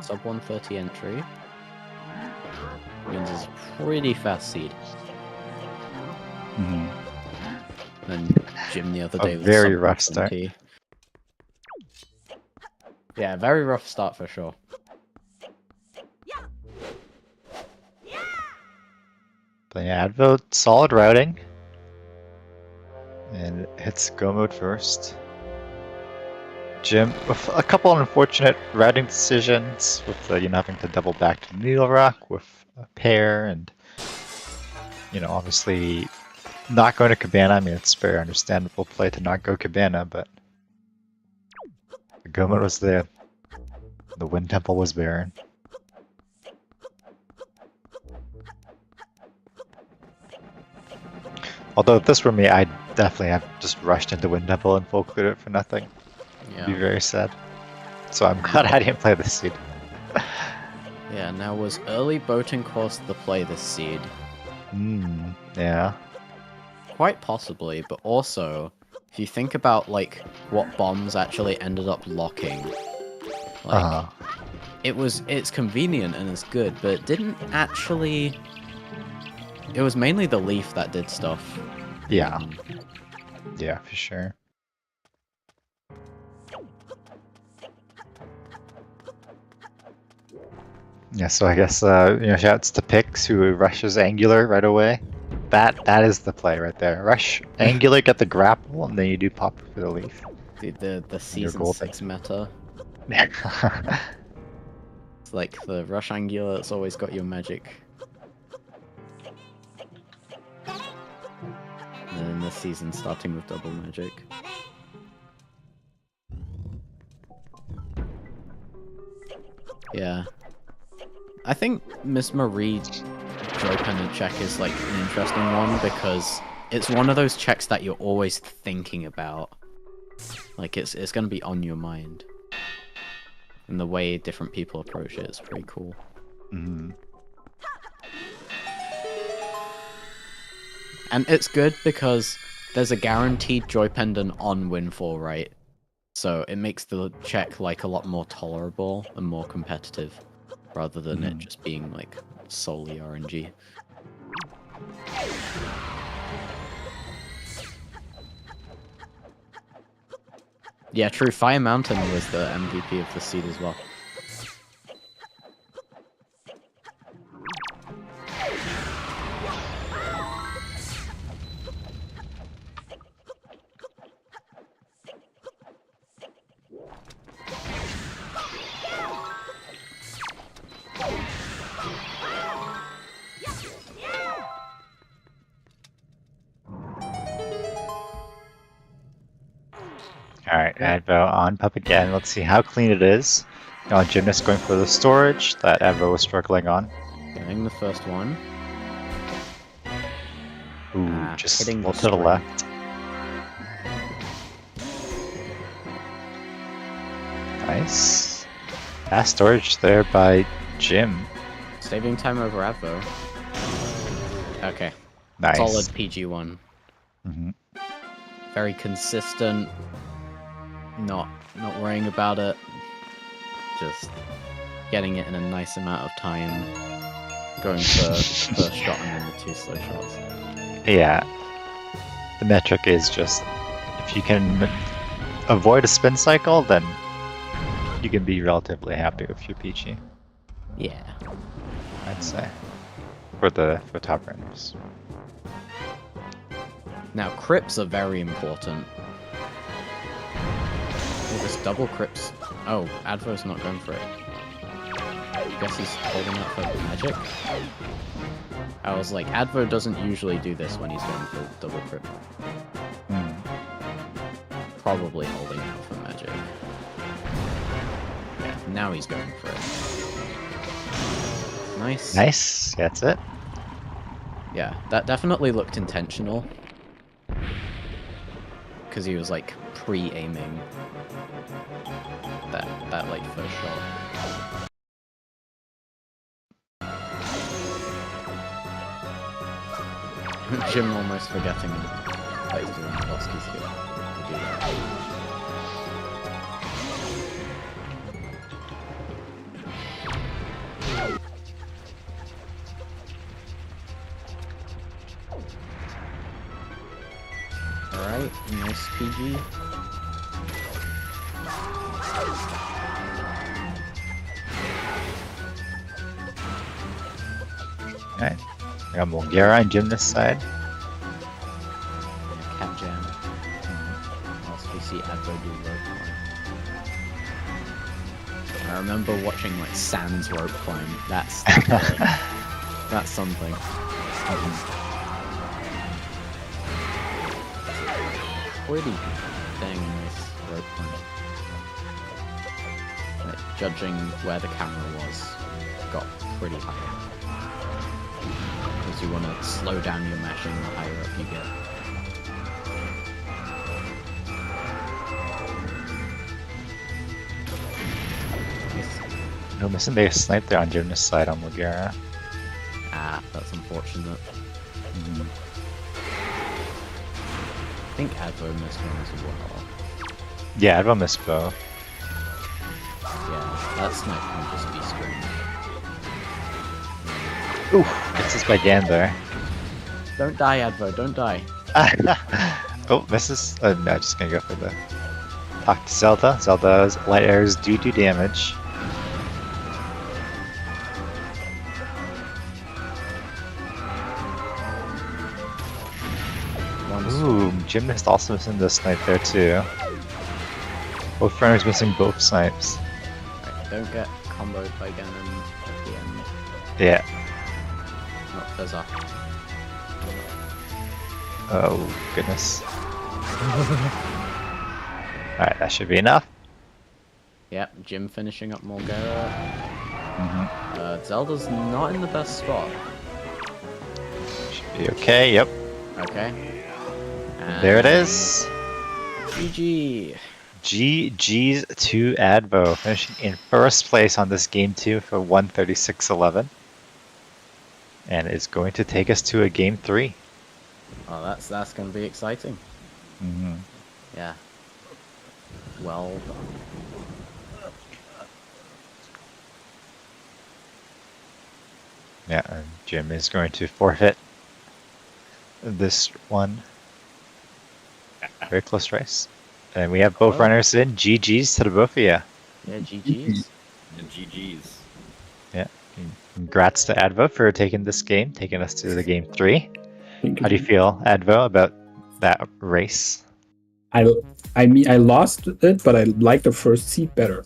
C: Sub 130 entry. Means it's a pretty fast seed. And Jim the other day was
B: very
C: sub
B: rough start.
C: 120. Yeah, very rough start for sure.
B: But yeah, Advo, solid routing. And it hits go mode first. Jim, with a couple of unfortunate routing decisions, with having to double back to Needle Rock with a pair, and obviously not going to Cabana. I mean, it's very understandable play to not go Cabana, but the go mode was there. The Wind Temple was barren. Although if this were me, I'd definitely have just rushed into Wind Temple and full cleared it for nothing.
C: Yeah.
B: Be very sad. So I'm glad I didn't play this seed.
C: Yeah, now was early boating course the play this seed?
B: Yeah.
C: Quite possibly, but also, if you think about, like, what bombs actually ended up locking, like, it's convenient and it's good, but it didn't actually... It was mainly the leaf that did stuff.
B: Yeah. Yeah, for sure. Yeah, so I guess shouts to Pix who rushes Angular right away. That is the play right there. Rush Angular, get the grapple, and then you do pop for the leaf.
C: Dude, the season 6 meta. It's like the rush Angular that's always got your magic. And then the season starting with double magic. Yeah. I think Miss Marie Joy Pendant check is like an interesting one because it's one of those checks that you're always thinking about. Like it's gonna be on your mind. And the way different people approach it is pretty cool. And it's good because there's a guaranteed Joy Pendant on Windfall, right? So it makes the check like a lot more tolerable and more competitive, rather than it just being like solely RNG. Yeah, true. Fire Mountain was the MVP of the seed as well.
B: Alright, Advo on Pup again. Let's see how clean it is. Now Gymnast going for the storage that Advo was struggling on.
C: Getting the first one.
B: Ooh, just a
C: hitting
B: little
C: the
B: to the
C: string.
B: left. Nice. Fast storage there by Jim.
C: Saving time over Advo. Okay.
B: Nice.
C: Solid PG one.
B: Hmm.
C: Very consistent. Not worrying about it. Just getting it in a nice amount of time. Going for the first shot and then the 2 slow shots.
B: Yeah. The metric is just if you can avoid a spin cycle, then you can be relatively happy with your PG.
C: Yeah.
B: I'd say for top runners.
C: Now crips are very important. Oh, this double crips. Oh, Advo's not going for it. I guess he's holding out for magic. I was like, Advo doesn't usually do this when he's going for double crip. Probably holding out for magic. Yeah, now he's going for it. Nice.
B: Nice. That's it.
C: Yeah, that definitely looked intentional. Because he was like pre-aiming that like first shot. Jim almost forgetting that he's doing Bosky's skill to do that. Alright, nice PG.
B: Alright. I got Mulgera on gymnast side.
C: Cap jam. Also we see Advo do rope climb. I remember watching like Sans rope climb. That's that's something. Pretty dang nice rope climb. Like, judging where the camera was, got pretty high. Because you want to slow down your mashing the higher up you get.
B: No, missing the snipe there on gymnast side on Mulgera.
C: Ah, that's unfortunate. I think Advo missed one as well.
B: Yeah, I'd miss both.
C: Yeah, that snipe can just be screamed.
B: Ooh, misses by Gander.
C: Don't die, Advo, don't die.
B: Oh, misses. No, just gonna go for the talk to Zelda. Zelda's light arrows do damage. Ooh, gymnast also missing the snipe there too. Both runners missing both snipes.
C: Right, don't get comboed by Ganon at the end.
B: Yeah.
C: Not Fezza.
B: Oh, goodness. Alright, that should be enough.
C: Yep, Jim finishing up Mulgera. Zelda's not in the best spot.
B: Should be okay, yep.
C: Okay. And
B: There it is.
C: GG.
B: GG's to Advo, finishing in first place on this game 2 for 136.11. And it's going to take us to a game 3.
C: Oh, that's going to be exciting. Yeah. Well done.
B: Yeah, and Jim is going to forfeit this one. Very close race. And we have both runners in. GG's to the both of you.
C: Yeah, GG's.
D: And GG's.
B: Yeah. Congrats to Advo for taking this game, taking us to the game 3. How do you feel, Advo, about that race?
E: I mean, I lost it, but I like the first seat better.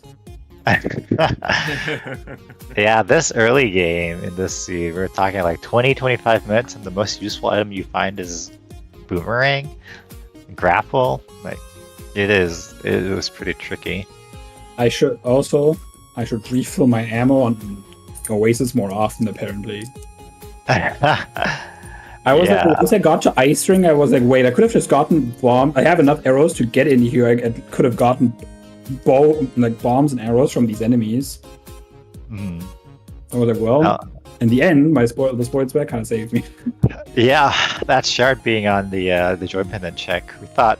B: Yeah, this early game in this seed, we're talking like 20-25 minutes, and the most useful item you find is boomerang, grapple. Like, it was pretty tricky.
E: I should refill my ammo on Oasis more often, apparently. I was like, once I got to Ice Ring, I was like, wait, I could have just gotten bomb. I have enough arrows to get in here. I could have gotten bombs and arrows from these enemies. I was like, well, in the end, the sports bet kind of saved me.
B: Yeah, that shard being on the joy pendant check. We thought,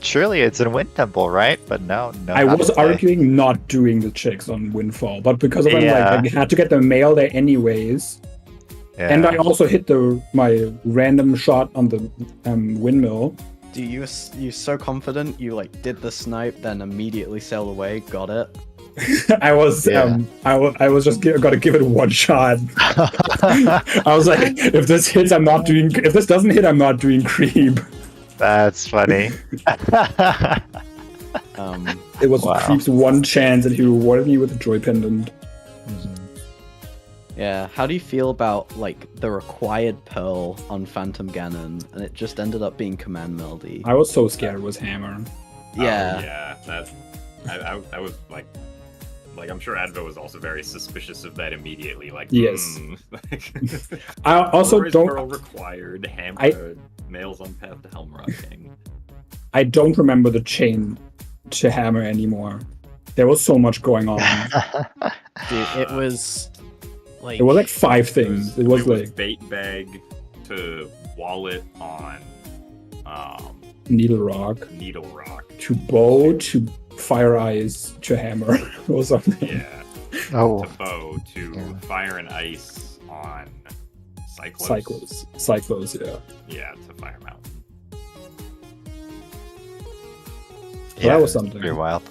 B: surely it's in Wind Temple, right? But no.
E: I
B: not
E: was
B: today.
E: arguing not doing the checks on Windfall, but because of
B: Yeah.
E: I had to get the mail there anyways,
B: Yeah.
E: and I also hit my random shot on the windmill.
C: Do you so confident you like did the snipe, then immediately sailed away, got it?
E: I was
B: Yeah.
E: I was just gotta give it one shot. I was like, if this hits, I'm not doing. If this doesn't hit, I'm not doing creep.
B: That's funny.
E: It was
B: Wow.
E: creep's one chance, and he rewarded me with a joy pendant.
C: Yeah, how do you feel about like the required pearl on Phantom Ganon, and it just ended up being command melody?
E: I was so scared it was hammer.
C: Yeah.
D: Yeah, that's. I was like, I'm sure Advo was also very suspicious of that immediately. Like,
E: Yes.
D: like,
E: I also
D: Lure is
E: don't.
D: Pearl required. Hammer males on path to Helm Rocking.
E: I don't remember the chain to hammer anymore. There was so much going on.
C: Dude, it was like
E: It was like 5 things. It was like
D: bait bag to wallet on
E: needle rock
D: Needle Rock.
E: to bow to fire eyes to hammer or something.
D: Yeah.
B: Oh.
D: To bow to
B: Yeah.
D: fire and ice on Cyclos.
E: Cyclos, yeah.
D: Yeah, to Fire Mountain.
E: So that was something.
B: Pretty wild.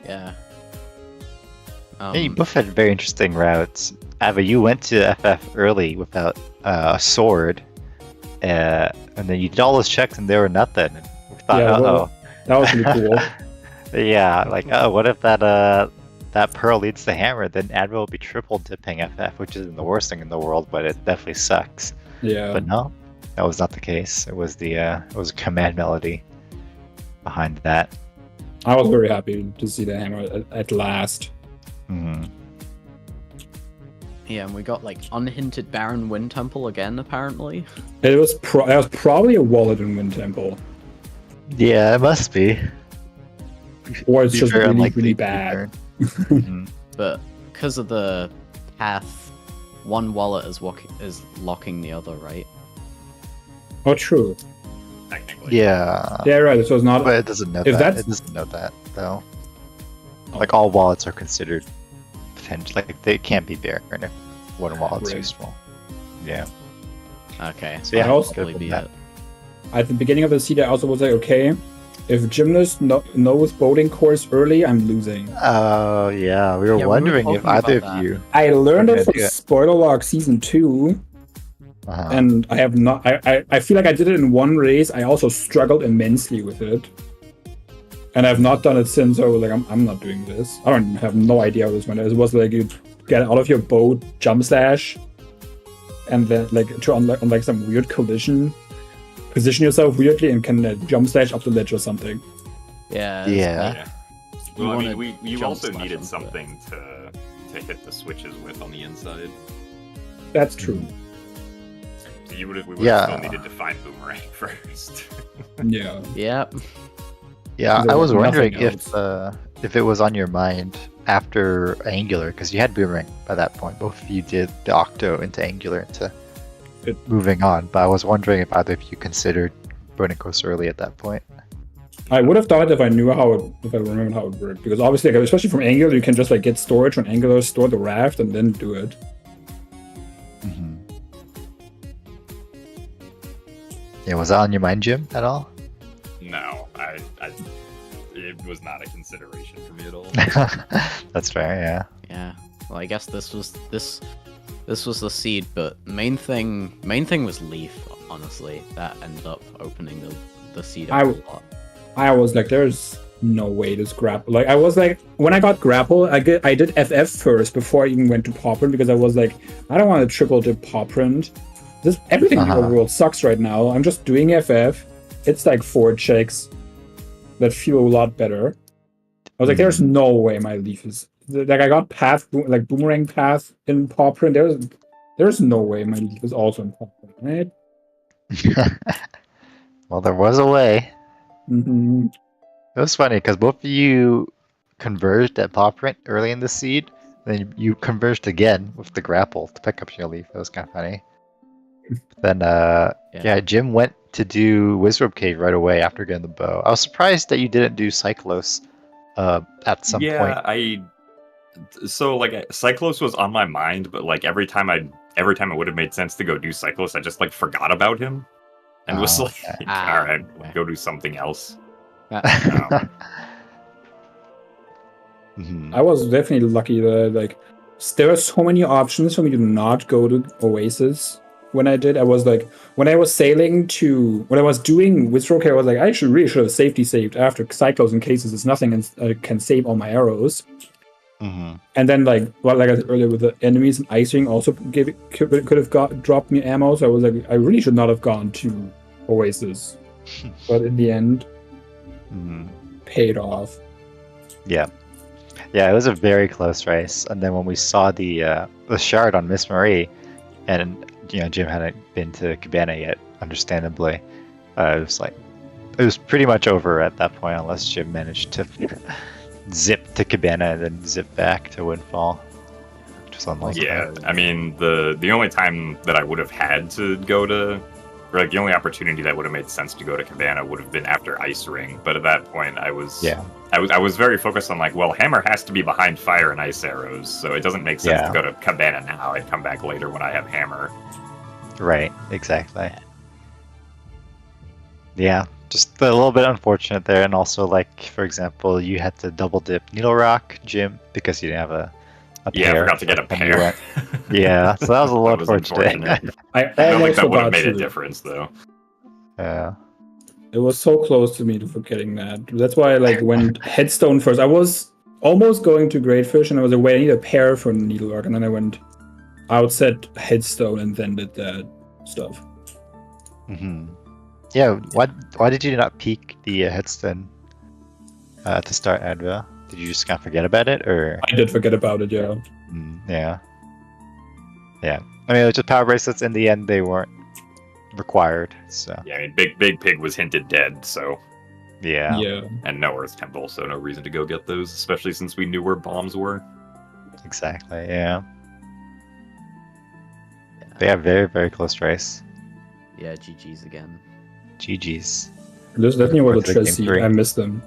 C: yeah.
B: Hey, you both had very interesting routes. Ava, you went to FF early without a sword, and then you did all those checks and there were nothing. And we thought,
E: Yeah,
B: uh-oh.
E: well, that was really cool.
B: Yeah, like, oh, what if that pearl leads to hammer? Then Admiral will be triple dipping FF, which isn't the worst thing in the world, but it definitely sucks.
E: Yeah.
B: But no, that was not the case. It was a command melody behind that.
E: I was very happy to see the hammer at last.
B: Mhm.
C: Yeah, and we got like unhinted Baron Wind Temple again, apparently.
E: It was probably a wallet in Wind Temple.
B: Yeah, it must be.
E: Or it's
B: Be
E: just
B: very
E: really,
B: unlikely
E: really
B: to be
E: bad.
B: fair. Mhm.
C: But because of the path, one wallet is locking the other, right?
E: Oh, true.
D: Technically.
B: Yeah.
E: Yeah, right. So it's not.
B: But it doesn't know
E: If
B: that.
E: that's-
B: It doesn't know that though.
E: Oh.
B: Like all wallets are considered potential. Like they can't be Baron if one wallet's too
E: Right.
B: small. Yeah.
C: Okay.
B: So yeah,
E: I also-
C: probably be
B: that.
C: it.
E: At the beginning of the seed, I also was like, okay, if Gymnast knows boating course early, I'm losing.
B: Oh yeah, we were
C: Yeah, we were
B: wondering if
C: talking
B: either
C: about
B: of you.
E: I learned it
B: Okay,
E: for
B: yeah.
E: Spoiler Log Season 2, and I have not. I feel like I did it in one race. I also struggled immensely with it, and I've not done it since. So I was like, I'm not doing this. I don't have no idea how this went. It was like you get out of your boat, jump slash, and then like to unlock some weird collision, position yourself weirdly, and can jump slash up the ledge or something.
C: Yeah.
B: Yeah.
D: Yeah.
C: You
D: Well, I
C: wanna
D: mean, you
C: jump
D: also
C: slash
D: needed
C: onto it.
D: something to hit the switches with on the inside.
E: That's true.
D: So we would have
B: Yeah.
D: still needed to find Boomerang first.
E: Yeah.
C: Yep.
B: Yeah,
E: There
B: I was
E: was
B: wondering
E: nothing
B: if it was on your mind after Angular, because you had Boomerang by that point. Both of you did the Octo into Angular into moving on, but I was wondering if either of you considered Burning Coast early at that point.
E: I would have thought if I knew if I remembered how it worked, because obviously, like, especially from Angular, you can just like get storage on Angular, store the raft, and then do it.
B: Yeah, was that on your mind, Jim, at all?
D: No, it was not a consideration for me at all.
B: That's fair, yeah.
C: Yeah. Well, I guess this was the seed, but main thing was Leaf. Honestly, that ended up opening the seed up a lot.
E: I was like, there's no way this grapple. Like, I was like, when I got grapple, I did FF first before I even went to paw print, because I was like, I don't want to triple dip paw print. Everything in the world sucks right now. I'm just doing FF. It's like 4 checks that feel a lot better. I was like, there's no way my Leaf is like, I got like Boomerang path in paw print. There's no way my Leaf is also in paw print, right?
B: Well, there was a way.
E: Mm-hmm.
B: It was funny because both of you converged at paw print early in the seed. then you converged again with the grapple to pick up your leaf. It was kind of funny. Then, yeah, Jim went to do Wizrobe Cave right away after getting the bow. I was surprised that you didn't do Cyclos at some point.
D: So like Cyclos was on my mind, but like every time it would have made sense to go do Cyclos, I just like forgot about him and was like,
B: okay.
D: all right, go do something else.
E: I was definitely lucky that like there were so many options for me to not go to Oasis. When I did, I was like, when I was doing Wizrobe Care, I was like, I really should have safety saved after Cyclos in cases it's nothing and I can save all my arrows. And then like I said earlier with the enemies and Ice Ring also could have dropped me ammo. So I was like, I really should not have gone to Oasis, but in the end, paid off.
B: Yeah, it was a very close race. And then when we saw the shard on Miss Marie, and Jim hadn't been to Cabana yet, understandably, it was pretty much over at that point, unless Jim managed to zip to Cabana and then zip back to Windfall, which was unlikely.
D: Yeah, I mean the only time that I would have had to go to, or like the only opportunity that would have made sense to go to Cabana would have been after Ice Ring. But at that point, I was very focused on like, well, Hammer has to be behind fire and ice arrows, so it doesn't make sense to go to Cabana now. I'd come back later when I have Hammer.
B: Right, exactly. Yeah, just a little bit unfortunate there, and also like, for example, you had to double dip Needle Rock, Jim, because you didn't have a pair.
D: I forgot to get a pair.
B: Yeah, so that was a little unfortunate.
E: I
D: don't think
E: almost
D: that would have
E: forgot
D: made a
E: to.
D: difference though.
B: Yeah.
E: It was so close to me to forgetting that. That's why, like, when Headstone first, I was almost going to Greatfish, and I was like, wait, I need a pair for Needle Rock, and then I went outset Headstone and then did that stuff.
B: Yeah, why did you not peek the Headstone to start Advil? Did you just kind of forget about it, or?
E: I did forget about it, yeah.
B: Yeah. I mean, it was just power bracelets. In the end, they weren't required. So.
D: Yeah, I mean, Big Pig was hinted dead, so.
B: Yeah.
D: And no Earth Temple, so no reason to go get those, especially since we knew where bombs were.
B: Exactly. Yeah. They have very, very close race.
C: Yeah, GG's again.
B: GG's.
E: This definitely was a
B: Game
E: Trez seed.
B: 3.
E: I missed them.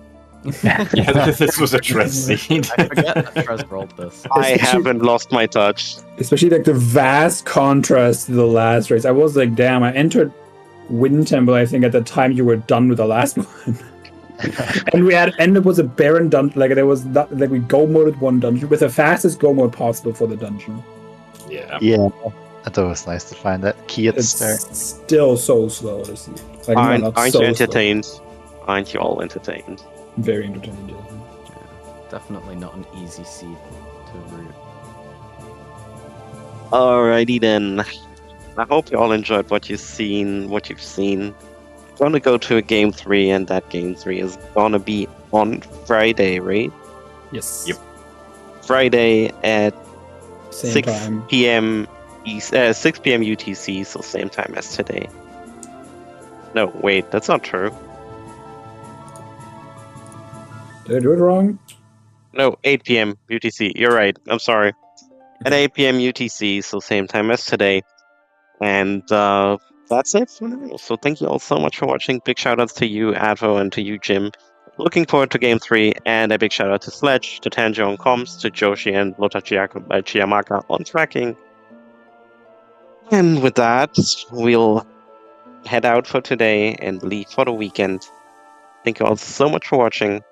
D: Yeah, this was a Trez seed.
C: I forget that Trez rolled this.
A: I haven't lost my touch.
E: Especially like the vast contrast to the last race. I was like, damn, I entered Wind Temple, I think, at the time you were done with the last one. And it was a barren dungeon. Like, there was not, like, we go moded one dungeon with the fastest go mode possible for the dungeon.
D: Yeah.
B: That's always nice to find that key at the start.
E: Still so slow to see. Like,
A: Aren't you entertained? Aren't you all entertained?
E: Very entertained.
C: Yeah, definitely not an easy seed to root.
A: Alrighty then. I hope you all enjoyed what you've seen. Gonna go to a game 3, and that game 3 is gonna be on Friday, right?
E: Yes.
D: Yep.
A: Friday at
E: Same
A: 6
E: time.
A: p.m. 6 p.m. UTC, so same time as today. No, wait, that's not true.
E: Did I do it wrong?
A: No, 8 p.m. UTC. You're right. I'm sorry. At 8 p.m. UTC, so same time as today. And that's it for now. So thank you all so much for watching. Big shout outs to you, Advo, and to you, Jim. Looking forward to Game 3, and a big shout out to Sledge, to Tanjo on comms, to Joshi and Lota Chiamaka on tracking. And with that, we'll head out for today and leave for the weekend. Thank you all so much for watching.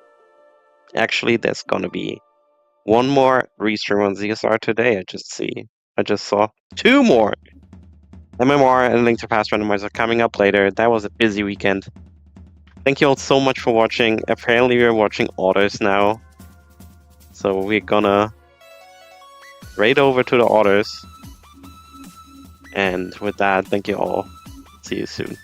A: Actually, there's gonna be one more restream on ZSR today. I just saw 2 more. MMR and Link to Past Randomizer coming up later. That was a busy weekend. Thank you all so much for watching. Apparently we're watching orders now. So we're gonna raid over to the orders. And with that, thank you all. See you soon.